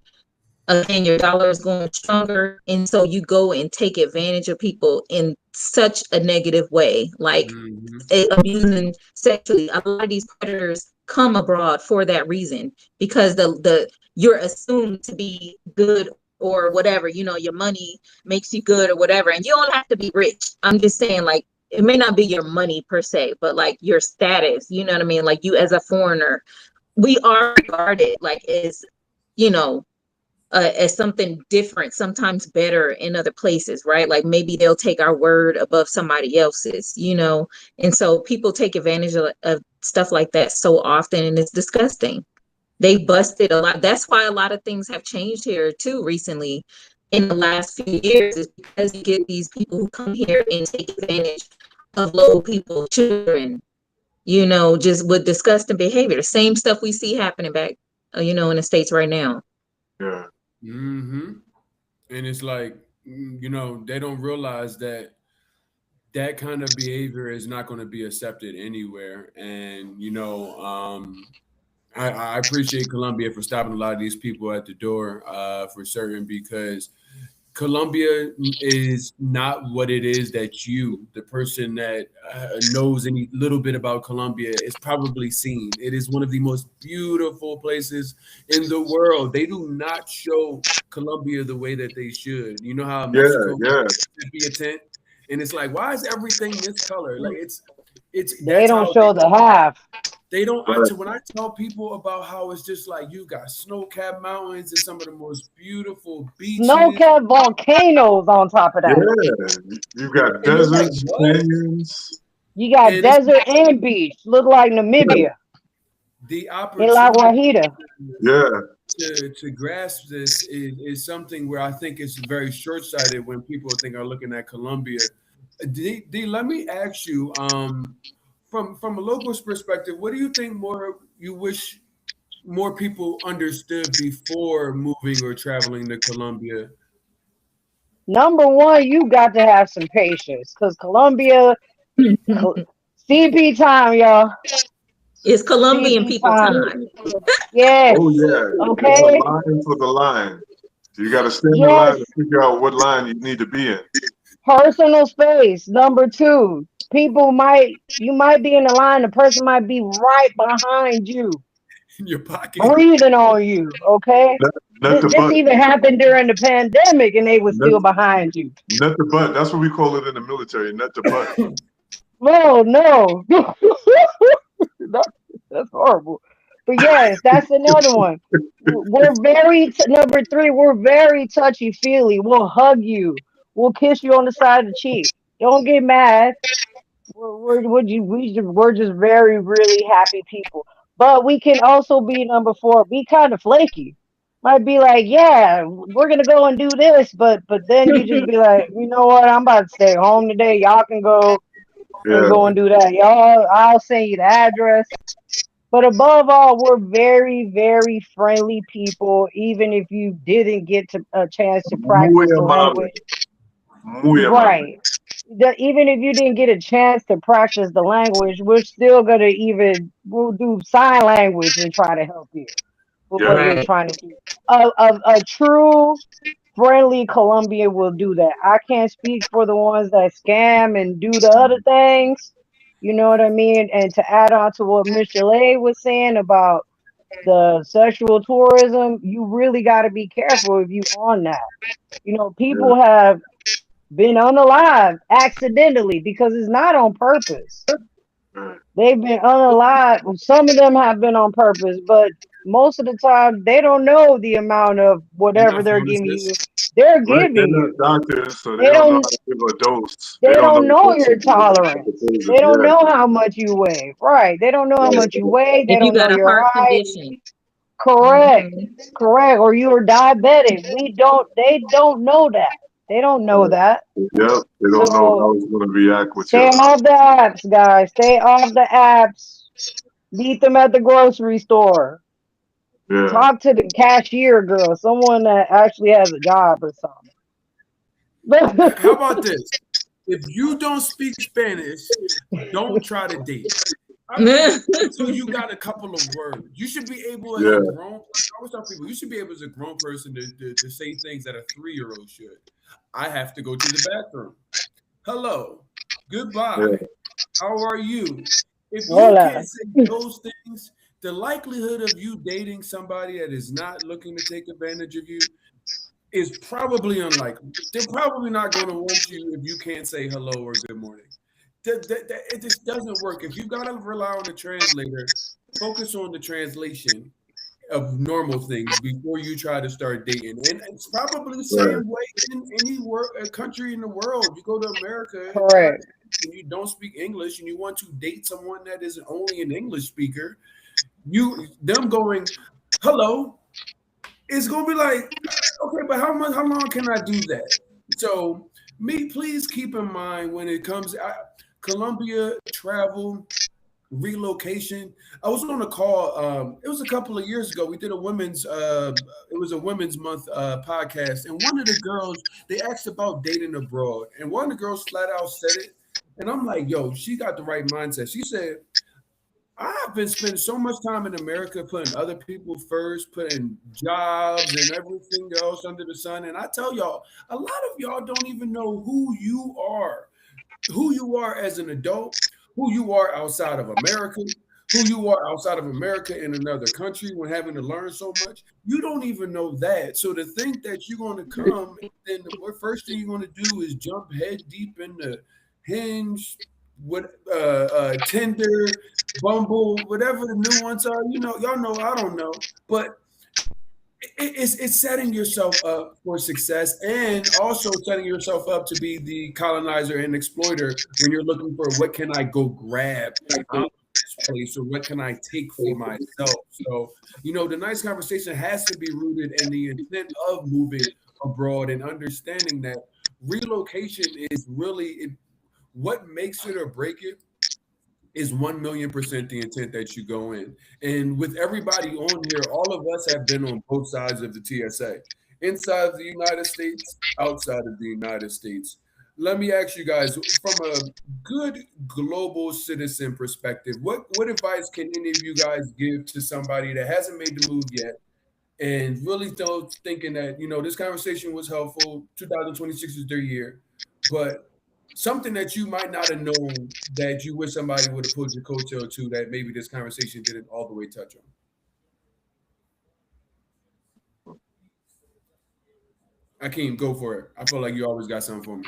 [SPEAKER 4] Again, your dollar is going stronger, and so you go and take advantage of people in such a negative way, like
[SPEAKER 1] Mm-hmm.
[SPEAKER 4] abusing sexually. A lot of these predators come abroad for that reason, because the you're assumed to be good or whatever, you know, your money makes you good or whatever, and you don't have to be rich. I'm just saying, like, it may not be your money per se, but like your status, you know what I mean? Like you as a foreigner, we are regarded like as, you know, as something different, sometimes better in other places, right? Like maybe they'll take our word above somebody else's, you know? And so people take advantage of stuff like that so often, and it's disgusting. They busted a lot. That's why a lot of things have changed here too recently in the last few years, is because you get these people who come here and take advantage of local people, children, you know, just with disgusting behavior. The same stuff we see happening back, you know, in the States right now.
[SPEAKER 3] Yeah.
[SPEAKER 1] Mm-hmm. And it's like, you know, they don't realize that that kind of behavior is not going to be accepted anywhere. And, you know, I appreciate Colombia for stopping a lot of these people at the door for certain, because Colombia is not what it is that you, the person that knows any little bit about Colombia, is probably seen. It is one of the most beautiful places in the world. They do not show Colombia the way that they should. You know how
[SPEAKER 3] Yeah.
[SPEAKER 1] Mexico
[SPEAKER 3] Yeah.
[SPEAKER 1] should be a tent, and it's like, why is everything this color? Like it's
[SPEAKER 2] They
[SPEAKER 1] that's
[SPEAKER 2] don't
[SPEAKER 1] how
[SPEAKER 2] show the half.
[SPEAKER 1] they don't.
[SPEAKER 3] Right.
[SPEAKER 1] When I tell people about how it's just like you got snow-capped mountains and some of the most beautiful beaches,
[SPEAKER 2] Snow-capped volcanoes on top of that.
[SPEAKER 3] Yeah. You got
[SPEAKER 1] and they're like,
[SPEAKER 3] deserts,
[SPEAKER 1] "What?"
[SPEAKER 3] canyons.
[SPEAKER 2] You got
[SPEAKER 1] And it's
[SPEAKER 2] desert and beach. Look like Namibia
[SPEAKER 1] the
[SPEAKER 2] in La
[SPEAKER 1] opportunity
[SPEAKER 2] Guajira.
[SPEAKER 3] Yeah.
[SPEAKER 1] to grasp this is something where I think it's very short-sighted when people think are looking at Colombia. D, let me ask you, from a local's perspective, what do you think more you wish more people understood before moving or traveling to Colombia?
[SPEAKER 2] Number one, you got to have some patience because Colombia, CP time, y'all.
[SPEAKER 4] It's Colombian
[SPEAKER 2] CP
[SPEAKER 4] people
[SPEAKER 2] time.
[SPEAKER 4] time.
[SPEAKER 2] Yes.
[SPEAKER 3] Oh yeah. It's a
[SPEAKER 2] Okay.
[SPEAKER 3] line for the line. So you got to stand in line
[SPEAKER 2] Yes.
[SPEAKER 3] and figure out what line you need to be in.
[SPEAKER 2] Personal space. Number two, you might be in the line, the person might be right behind you,
[SPEAKER 1] In your pocket?
[SPEAKER 2] breathing on you. Okay.
[SPEAKER 3] Not, not the
[SPEAKER 2] This
[SPEAKER 3] butt.
[SPEAKER 2] even happened during the pandemic and they were
[SPEAKER 3] Not,
[SPEAKER 2] still behind you.
[SPEAKER 3] not the butt. That's what we call it in the military. Not the butt.
[SPEAKER 2] Oh, no. That- that's horrible. But yes, that's another one. Number three, we're very touchy feely. We'll hug you. We'll kiss you on the side of the cheek. Don't get mad. We're just very, really happy people. But we can also be number four, be kind of flaky. Might be like, yeah, we're gonna go and do this, but then you just be like, you know what, I'm about to stay home today. Y'all can go and
[SPEAKER 3] Yeah.
[SPEAKER 2] go and do that. Y'all, I'll send you the address. But above all, we're very, very friendly people. Even if you didn't get a chance to
[SPEAKER 3] Muy
[SPEAKER 2] practice the
[SPEAKER 3] amable.
[SPEAKER 2] language,
[SPEAKER 3] Muy amable.
[SPEAKER 2] right? Even if you didn't get a chance to practice the language, we're still gonna we'll do sign language and try to help you with
[SPEAKER 3] Yeah.
[SPEAKER 2] what you're
[SPEAKER 4] Right.
[SPEAKER 2] trying to do. A true friendly Colombian will do that. I can't speak for the ones that scam and do the other things. You know what I mean? And to add on to what Michelle was saying about the sexual tourism, you really got to be careful if you on that. You know,
[SPEAKER 3] Yeah.
[SPEAKER 2] people have been unalive accidentally because it's not on purpose.
[SPEAKER 3] Right.
[SPEAKER 2] They've been unalive. Some of them have been on purpose, but most of the time they don't know the amount of
[SPEAKER 1] They're
[SPEAKER 2] whatever
[SPEAKER 1] not
[SPEAKER 2] they're giving you.
[SPEAKER 1] pharmacists.
[SPEAKER 2] They're
[SPEAKER 3] Right, they're
[SPEAKER 2] giving
[SPEAKER 3] not
[SPEAKER 2] you.
[SPEAKER 3] doctors, so they
[SPEAKER 2] They
[SPEAKER 3] don't know
[SPEAKER 2] don't
[SPEAKER 3] how to give a dose. They
[SPEAKER 2] they
[SPEAKER 3] don't know
[SPEAKER 2] don't
[SPEAKER 3] the
[SPEAKER 2] know your
[SPEAKER 3] dosage of the
[SPEAKER 2] tolerance.
[SPEAKER 3] doses.
[SPEAKER 2] They don't
[SPEAKER 3] Yeah,
[SPEAKER 2] know how much you weigh. Right. They don't know how much you weigh. They
[SPEAKER 4] If you
[SPEAKER 2] don't know
[SPEAKER 4] got a
[SPEAKER 2] your
[SPEAKER 4] heart
[SPEAKER 2] height.
[SPEAKER 4] condition.
[SPEAKER 2] Correct.
[SPEAKER 4] Hmm.
[SPEAKER 2] Correct. Or you are diabetic. They don't know that. They don't know
[SPEAKER 3] right.
[SPEAKER 2] that.
[SPEAKER 3] Yep, they don't know
[SPEAKER 2] So
[SPEAKER 3] how it's going to react with
[SPEAKER 2] stay
[SPEAKER 3] you.
[SPEAKER 2] off the apps, guys. Stay off the apps. Meet them at the grocery store.
[SPEAKER 3] Yeah,
[SPEAKER 2] Talk to the cashier girl, someone that actually has a job or something.
[SPEAKER 1] How about this? If you don't speak Spanish, don't try to date. Until you got a couple of words. You should be able as a
[SPEAKER 3] yeah,
[SPEAKER 1] grown person. I always tell people you should be able as a grown person to say things that a 3-year-old should. I have to go to the bathroom. Hello.
[SPEAKER 3] yeah,
[SPEAKER 1] Goodbye. How are you? If you
[SPEAKER 2] Voila.
[SPEAKER 1] can't say those things, the likelihood of you dating somebody that is not looking to take advantage of you is probably unlikely. They're probably not going to want you if you can't say hello or good morning. It just doesn't work. If you got to rely on a translator, focus on the translation of normal things before you try to start dating. And it's probably the
[SPEAKER 3] right,
[SPEAKER 1] same way in any country in the world. You go to America and United
[SPEAKER 2] Correct.
[SPEAKER 1] States and you don't speak English and you want to date someone that is only an English speaker, you them going, hello, it's gonna be like, okay, but how long can I do that? So me, please keep in mind when it comes Colombia travel relocation. I was on a call. It was a couple of years ago. We did a women's. It was a women's month podcast, and one of the girls they asked about dating abroad, and one of the girls flat out said it, and I'm like, yo, she got the right mindset. She said, I've been spending so much time in America putting other people first, putting jobs and everything else under the sun. And I tell y'all, a lot of y'all don't even know who you are as an adult, who you are outside of America, who you are outside of America in another country when having to learn so much. You don't even know that. So to think that you're going to come, then the first thing you're going to do is jump head deep into Hinge, what Tinder, Bumble, whatever the new ones are. You know, y'all know. I don't know, but it's setting yourself up for success and also setting yourself up to be the colonizer and exploiter when you're looking for what can I go grab out of this place or what can I take for myself. So, the nice conversation has to be rooted in the intent of moving abroad and understanding that relocation is really what makes it or break it is 1,000,000% the intent that you go in. And with everybody on here, all of us have been on both sides of the TSA, inside of the United States, outside of the United States. Let me ask you guys, from a good global citizen perspective, what advice can any of you guys give to somebody that hasn't made the move yet and really still thinking that, this conversation was helpful, 2026 is their year, but something that you might not have known that you wish somebody would have pulled your coattail to that maybe this conversation didn't all the way touch on? Akeem, go for it. I feel like you always got something for me.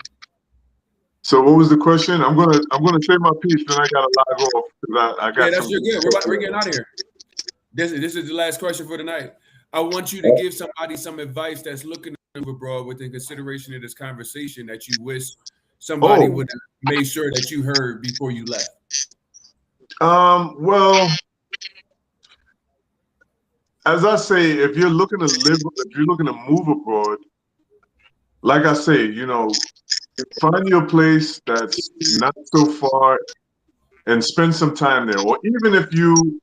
[SPEAKER 3] So what was the question? I'm gonna say my piece, then I gotta log off because I
[SPEAKER 1] Yeah,
[SPEAKER 3] got
[SPEAKER 1] that's
[SPEAKER 3] some.
[SPEAKER 1] your good. We're getting out of here. This is the last question for tonight. I want you to give somebody some advice that's looking to move abroad within consideration of this conversation that you wish somebody
[SPEAKER 3] Oh,
[SPEAKER 1] would have made sure that you heard before you left.
[SPEAKER 3] well, as I say, if you're looking to move abroad, like I say, find your place that's not so far and spend some time there. Or even if you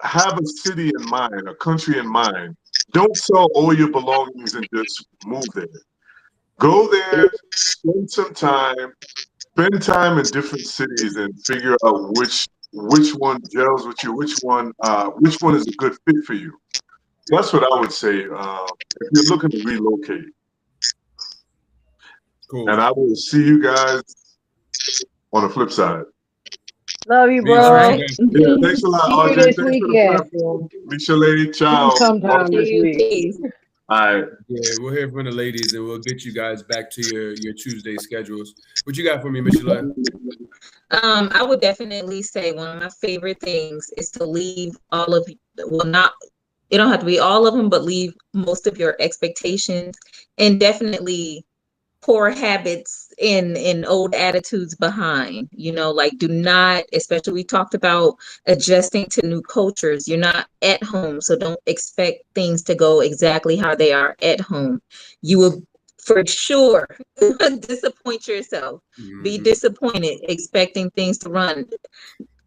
[SPEAKER 3] have a city in mind, a country in mind, don't sell all your belongings and just move there. Go there, spend time in different cities and figure out which one gels with you, which one is a good fit for you. That's what I would say if you're looking to relocate.
[SPEAKER 1] Cool.
[SPEAKER 3] And I will see you guys on the flip side.
[SPEAKER 2] Love you,
[SPEAKER 1] Peace.
[SPEAKER 4] All
[SPEAKER 1] We'll see
[SPEAKER 2] bro.
[SPEAKER 1] you
[SPEAKER 4] right.
[SPEAKER 1] guys.
[SPEAKER 3] Yeah, thanks a lot,
[SPEAKER 2] See you
[SPEAKER 3] RJ.
[SPEAKER 2] this
[SPEAKER 3] Thanks for the
[SPEAKER 2] weekend.
[SPEAKER 3] platform. Michele,
[SPEAKER 2] See you
[SPEAKER 3] ciao.
[SPEAKER 2] sometime
[SPEAKER 4] See
[SPEAKER 2] this
[SPEAKER 4] you.
[SPEAKER 2] week.
[SPEAKER 4] Peace.
[SPEAKER 3] All right.
[SPEAKER 1] Yeah, we'll hear from the ladies and we'll get you guys back to your Tuesday schedules. What you got for me, Michelle?
[SPEAKER 4] I would definitely say one of my favorite things is to leave all of, well, not, it don't have to be all of them, but leave most of your expectations, and definitely poor habits and old attitudes behind. Like, do not, especially, we talked about adjusting to new cultures. You're not at home, so don't expect things to go exactly how they are at home. You will for sure disappoint yourself. Be
[SPEAKER 1] Mm-hmm.
[SPEAKER 4] disappointed expecting things to run.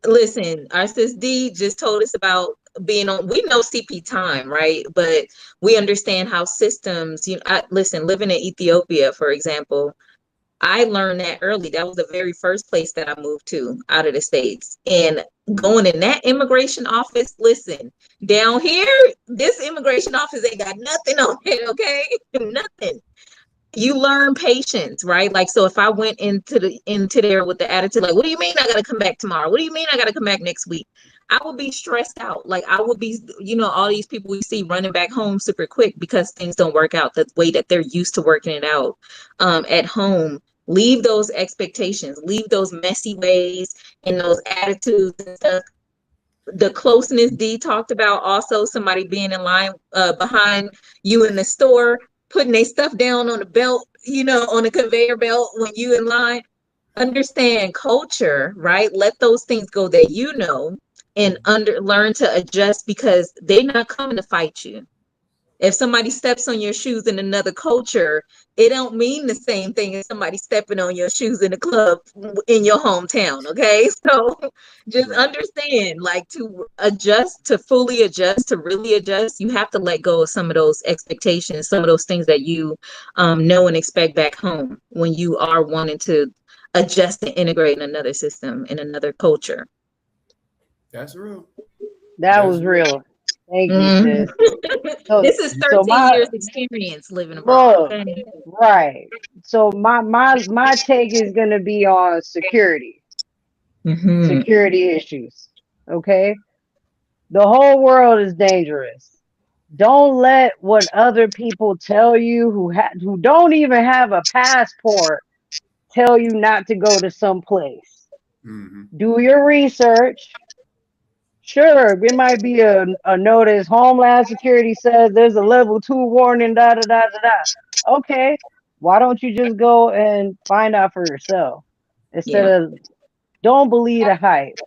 [SPEAKER 4] Listen, our sis D just told us about being on, we know CP time, right? But we understand how systems, listen, living in Ethiopia, for example, I learned that early. That was the very first place that I moved to out of the States. And going in that immigration office, listen, down here, this immigration office ain't got nothing on it, okay? Nothing. You learn patience, right? Like, so if I went into there with the attitude like, what do you mean I gotta come back tomorrow? What do you mean I gotta come back next week? I would be stressed out. Like, I would be, all these people we see running back home super quick because things don't work out the way that they're used to working it out at home. Leave those expectations, leave those messy ways and those attitudes and stuff. The closeness D talked about, also somebody being in line behind you in the store, putting their stuff down on the belt, on the conveyor belt when you in line. Understand culture, right? Let those things go that and learn to adjust, because they're not coming to fight you. If somebody steps on your shoes in another culture, it don't mean the same thing as somebody stepping on your shoes in a club in your hometown. Okay. So just
[SPEAKER 1] Right.
[SPEAKER 4] understand, like, to adjust, to fully adjust, to really adjust, you have to let go of some of those expectations, some of those things that you know and expect back home when you are wanting to adjust and integrate in another system, in another culture.
[SPEAKER 1] That's real.
[SPEAKER 2] That
[SPEAKER 1] That's
[SPEAKER 2] was
[SPEAKER 1] real.
[SPEAKER 2] real. Thank you,
[SPEAKER 4] Mhm.
[SPEAKER 2] sis. So,
[SPEAKER 4] This is
[SPEAKER 2] so
[SPEAKER 4] 13
[SPEAKER 2] my
[SPEAKER 4] years experience living abroad.
[SPEAKER 2] look,
[SPEAKER 4] Okay.
[SPEAKER 2] right. So my take is gonna be on
[SPEAKER 4] Mm-hmm.
[SPEAKER 2] security issues. Okay, the whole world is dangerous. Don't let what other people tell you who don't even have a passport tell you not to go to some place.
[SPEAKER 1] Mm-hmm.
[SPEAKER 2] Do your research. Sure, it might be a notice. Homeland Security says there's a level 2 warning, da da da da da. Okay, why don't you just go and find out for yourself instead
[SPEAKER 4] Yeah.
[SPEAKER 2] of, don't believe the hype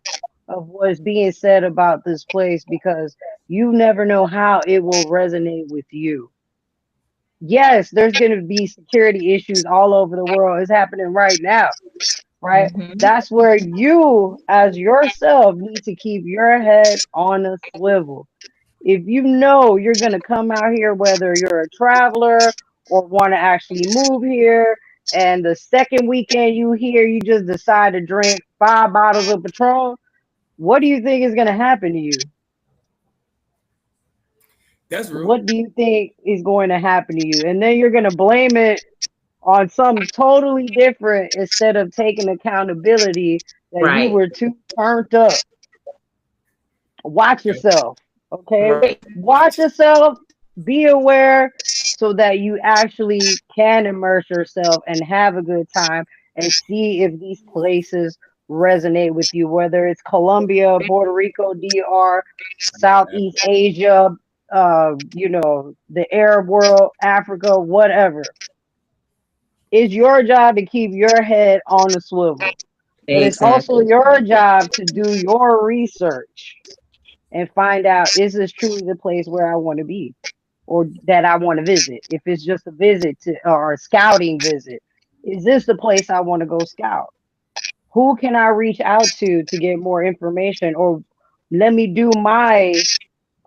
[SPEAKER 2] of what's being said about this place, because you never know how it will resonate with you. Yes, there's going to be security issues all over the world. It's happening right now, right?
[SPEAKER 4] Mm-hmm.
[SPEAKER 2] That's where you, as yourself, need to keep your head on a swivel. If you know you're going to come out here, whether you're a traveler or want to actually move here, and the second weekend you here, you just decide to drink 5 bottles of Patron, what do you think is going to happen to you?
[SPEAKER 1] That's real.
[SPEAKER 2] What do you think is going to happen to you? And then you're going to blame it on something totally different instead of taking accountability that you
[SPEAKER 4] Right.
[SPEAKER 2] were too turned up. Watch
[SPEAKER 1] Yep.
[SPEAKER 2] yourself, okay?
[SPEAKER 4] Right.
[SPEAKER 2] Watch yourself, be aware so that you actually can immerse yourself and have a good time and see if these places resonate with you, whether it's Colombia, Puerto Rico, DR,
[SPEAKER 1] Yeah.
[SPEAKER 2] Southeast Asia, the Arab world, Africa, whatever. It's your job to keep your head on the swivel, but it's also
[SPEAKER 4] Exactly.
[SPEAKER 2] your job to do your research and find out, is this truly the place where I want to be or that I want to visit? If it's just a visit to, or a scouting visit, is this the place I want to go scout? Who can I reach out to get more information, or let me do my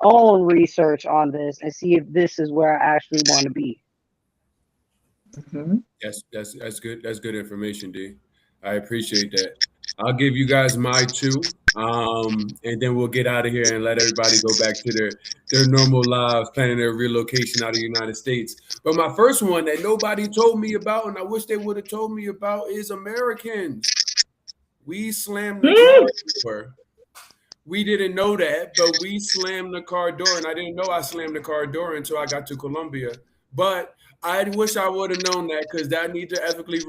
[SPEAKER 2] own research on this and see if this is where I actually want to be.
[SPEAKER 4] Mm-hmm.
[SPEAKER 1] That's good. That's good information, D. I appreciate that. I'll give you guys my two, and then we'll get out of here and let everybody go back to their normal lives, planning their relocation out of the United States. But my first one that nobody told me about, and I wish they would have told me about, is Americans. We slam the car door. We didn't know that, but we slammed the car door, and I didn't know I slammed the car door until I got to Colombia. But I wish I would have known that because I need to ethically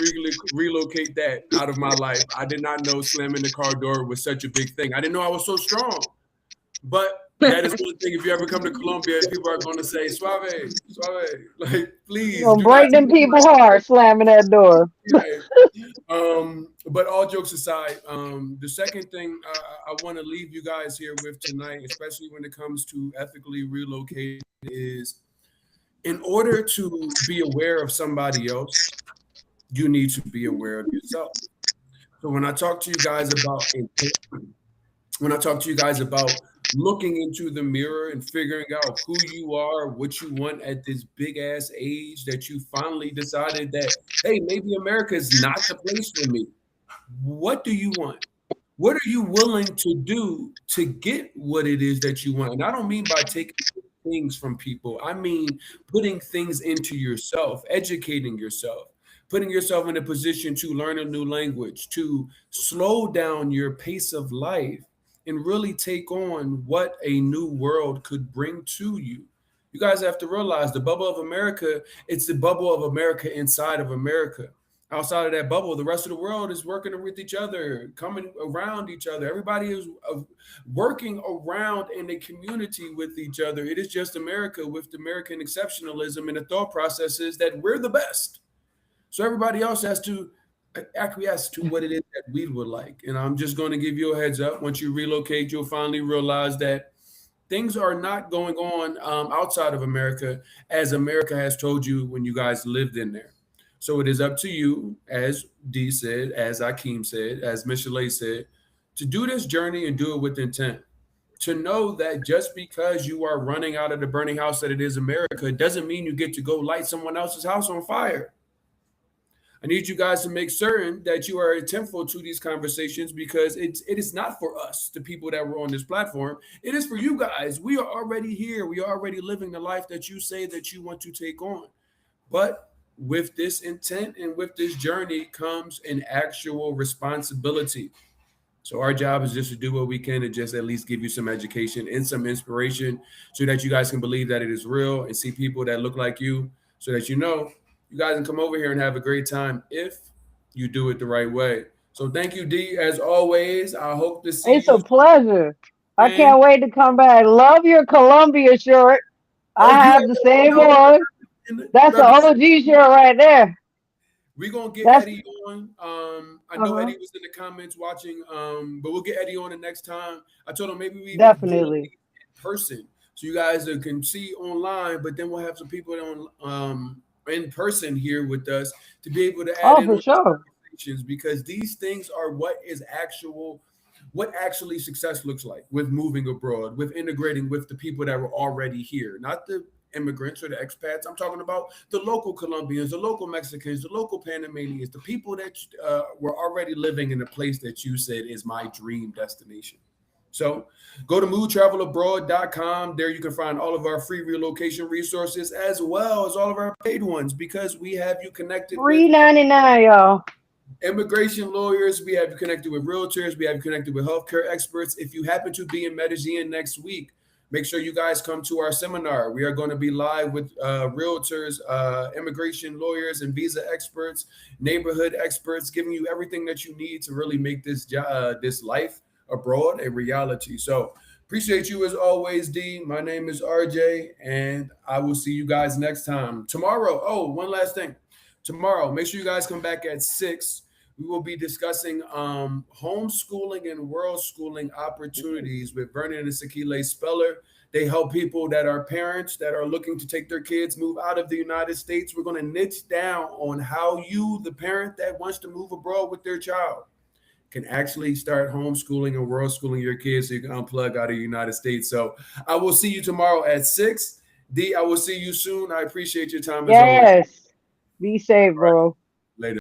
[SPEAKER 1] relocate that out of my life. I did not know slamming the car door was such a big thing. I didn't know I was so strong. But that is one thing. If you ever come to Colombia, people are going to say "suave, suave." Like,
[SPEAKER 2] You
[SPEAKER 1] please
[SPEAKER 2] gonna
[SPEAKER 1] do not
[SPEAKER 2] break
[SPEAKER 1] take
[SPEAKER 2] them people's heart slamming that door.
[SPEAKER 1] it. But all jokes aside, the second thing I want to leave you guys here with tonight, especially when it comes to ethically relocating, is in order to be aware of somebody else, you need to be aware of yourself. So when I talk to you guys about when I talk to you guys about looking into the mirror and figuring out who you are, what you want at this big ass age that you finally decided that, hey, maybe America is not the place for me. What do you want? What are you willing to do to get what it is that you want? And I don't mean by taking things from people. I mean putting things into yourself, educating yourself, putting yourself in a position to learn a new language, to slow down your pace of life and really take on what a new world could bring to you. You guys have to realize the bubble of America, it's the bubble of America inside of America. Outside of that bubble, the rest of the world is working with each other, coming around each other. Everybody is working around in a community with each other. It is just America with the American exceptionalism, and the thought process is that we're the best. So everybody else has to acquiesce to what it is that we would like. And I'm just going to give you a heads up. Once you relocate, you'll finally realize that things are not going on outside of America as America has told you when you guys lived in there. So it is up to you, as D said, as Akeem said, as Michelet said, to do this journey and do it with intent. To know that just because you are running out of the burning house that it is America doesn't mean you get to go light someone else's house on fire. I need you guys to make certain that you are attentive to these conversations because it is not for us, the people that were on this platform. It is for you guys. We are already here. We are already living the life that you say that you want to take on. But with this intent and with this journey comes an actual responsibility. So our job is just to do what we can and just at least give you some education and some inspiration so that you guys can believe that it is real and see people that look like you so that you guys can come over here and have a great time if you do it the right way. So thank you, D, as always. I hope to see
[SPEAKER 2] It's
[SPEAKER 1] you,
[SPEAKER 2] a pleasure. I
[SPEAKER 1] man.
[SPEAKER 2] can't wait to come back. Love your Columbia shirt.
[SPEAKER 1] Oh,
[SPEAKER 2] I
[SPEAKER 1] you
[SPEAKER 2] have the same one.
[SPEAKER 1] already
[SPEAKER 2] That's an
[SPEAKER 1] represent.
[SPEAKER 2] OG shirt right there.
[SPEAKER 1] We're gonna get
[SPEAKER 2] That's
[SPEAKER 1] Eddie on. I know
[SPEAKER 2] uh-huh.
[SPEAKER 1] Eddie was in the comments watching, but we'll get Eddie on the next time. I told him maybe we even do it
[SPEAKER 2] Definitely.
[SPEAKER 1] in person so you guys can see online, but then we'll have some people on in person here with us to be able to add
[SPEAKER 2] Oh,
[SPEAKER 1] in
[SPEAKER 2] for
[SPEAKER 1] on these
[SPEAKER 2] sure.
[SPEAKER 1] conversations because these things are what actually success looks like with moving abroad, with integrating with the people that were already here, not the immigrants or the expats. I'm talking about the local Colombians, the local Mexicans, the local Panamanians, the people that were already living in a place that you said is my dream destination. So go to moodtravelabroad.com. There you can find all of our free relocation resources as well as all of our paid ones because we have you connected with
[SPEAKER 2] 3.99, y'all.
[SPEAKER 1] immigration lawyers, we have you connected with realtors, we have you connected with healthcare experts. If you happen to be in Medellin next week, make sure you guys come to our seminar. We are going to be live with realtors, immigration lawyers, and visa experts, neighborhood experts, giving you everything that you need to really make this life abroad a reality. So appreciate you as always, D. My name is RJ, and I will see you guys next time. Tomorrow, oh, one last thing. Tomorrow, make sure you guys come back at 6. We will be discussing homeschooling and world schooling opportunities with Vernon and Sakile Speller. They help people that are parents that are looking to take their kids move out of the United States. We're going to niche down on how you, the parent that wants to move abroad with their child, can actually start homeschooling and world schooling your kids so you can unplug out of the United States. So I will see you tomorrow at 6. D, I will see you soon. I appreciate your time as always.
[SPEAKER 2] Yes. Be safe,
[SPEAKER 1] All right.
[SPEAKER 2] bro.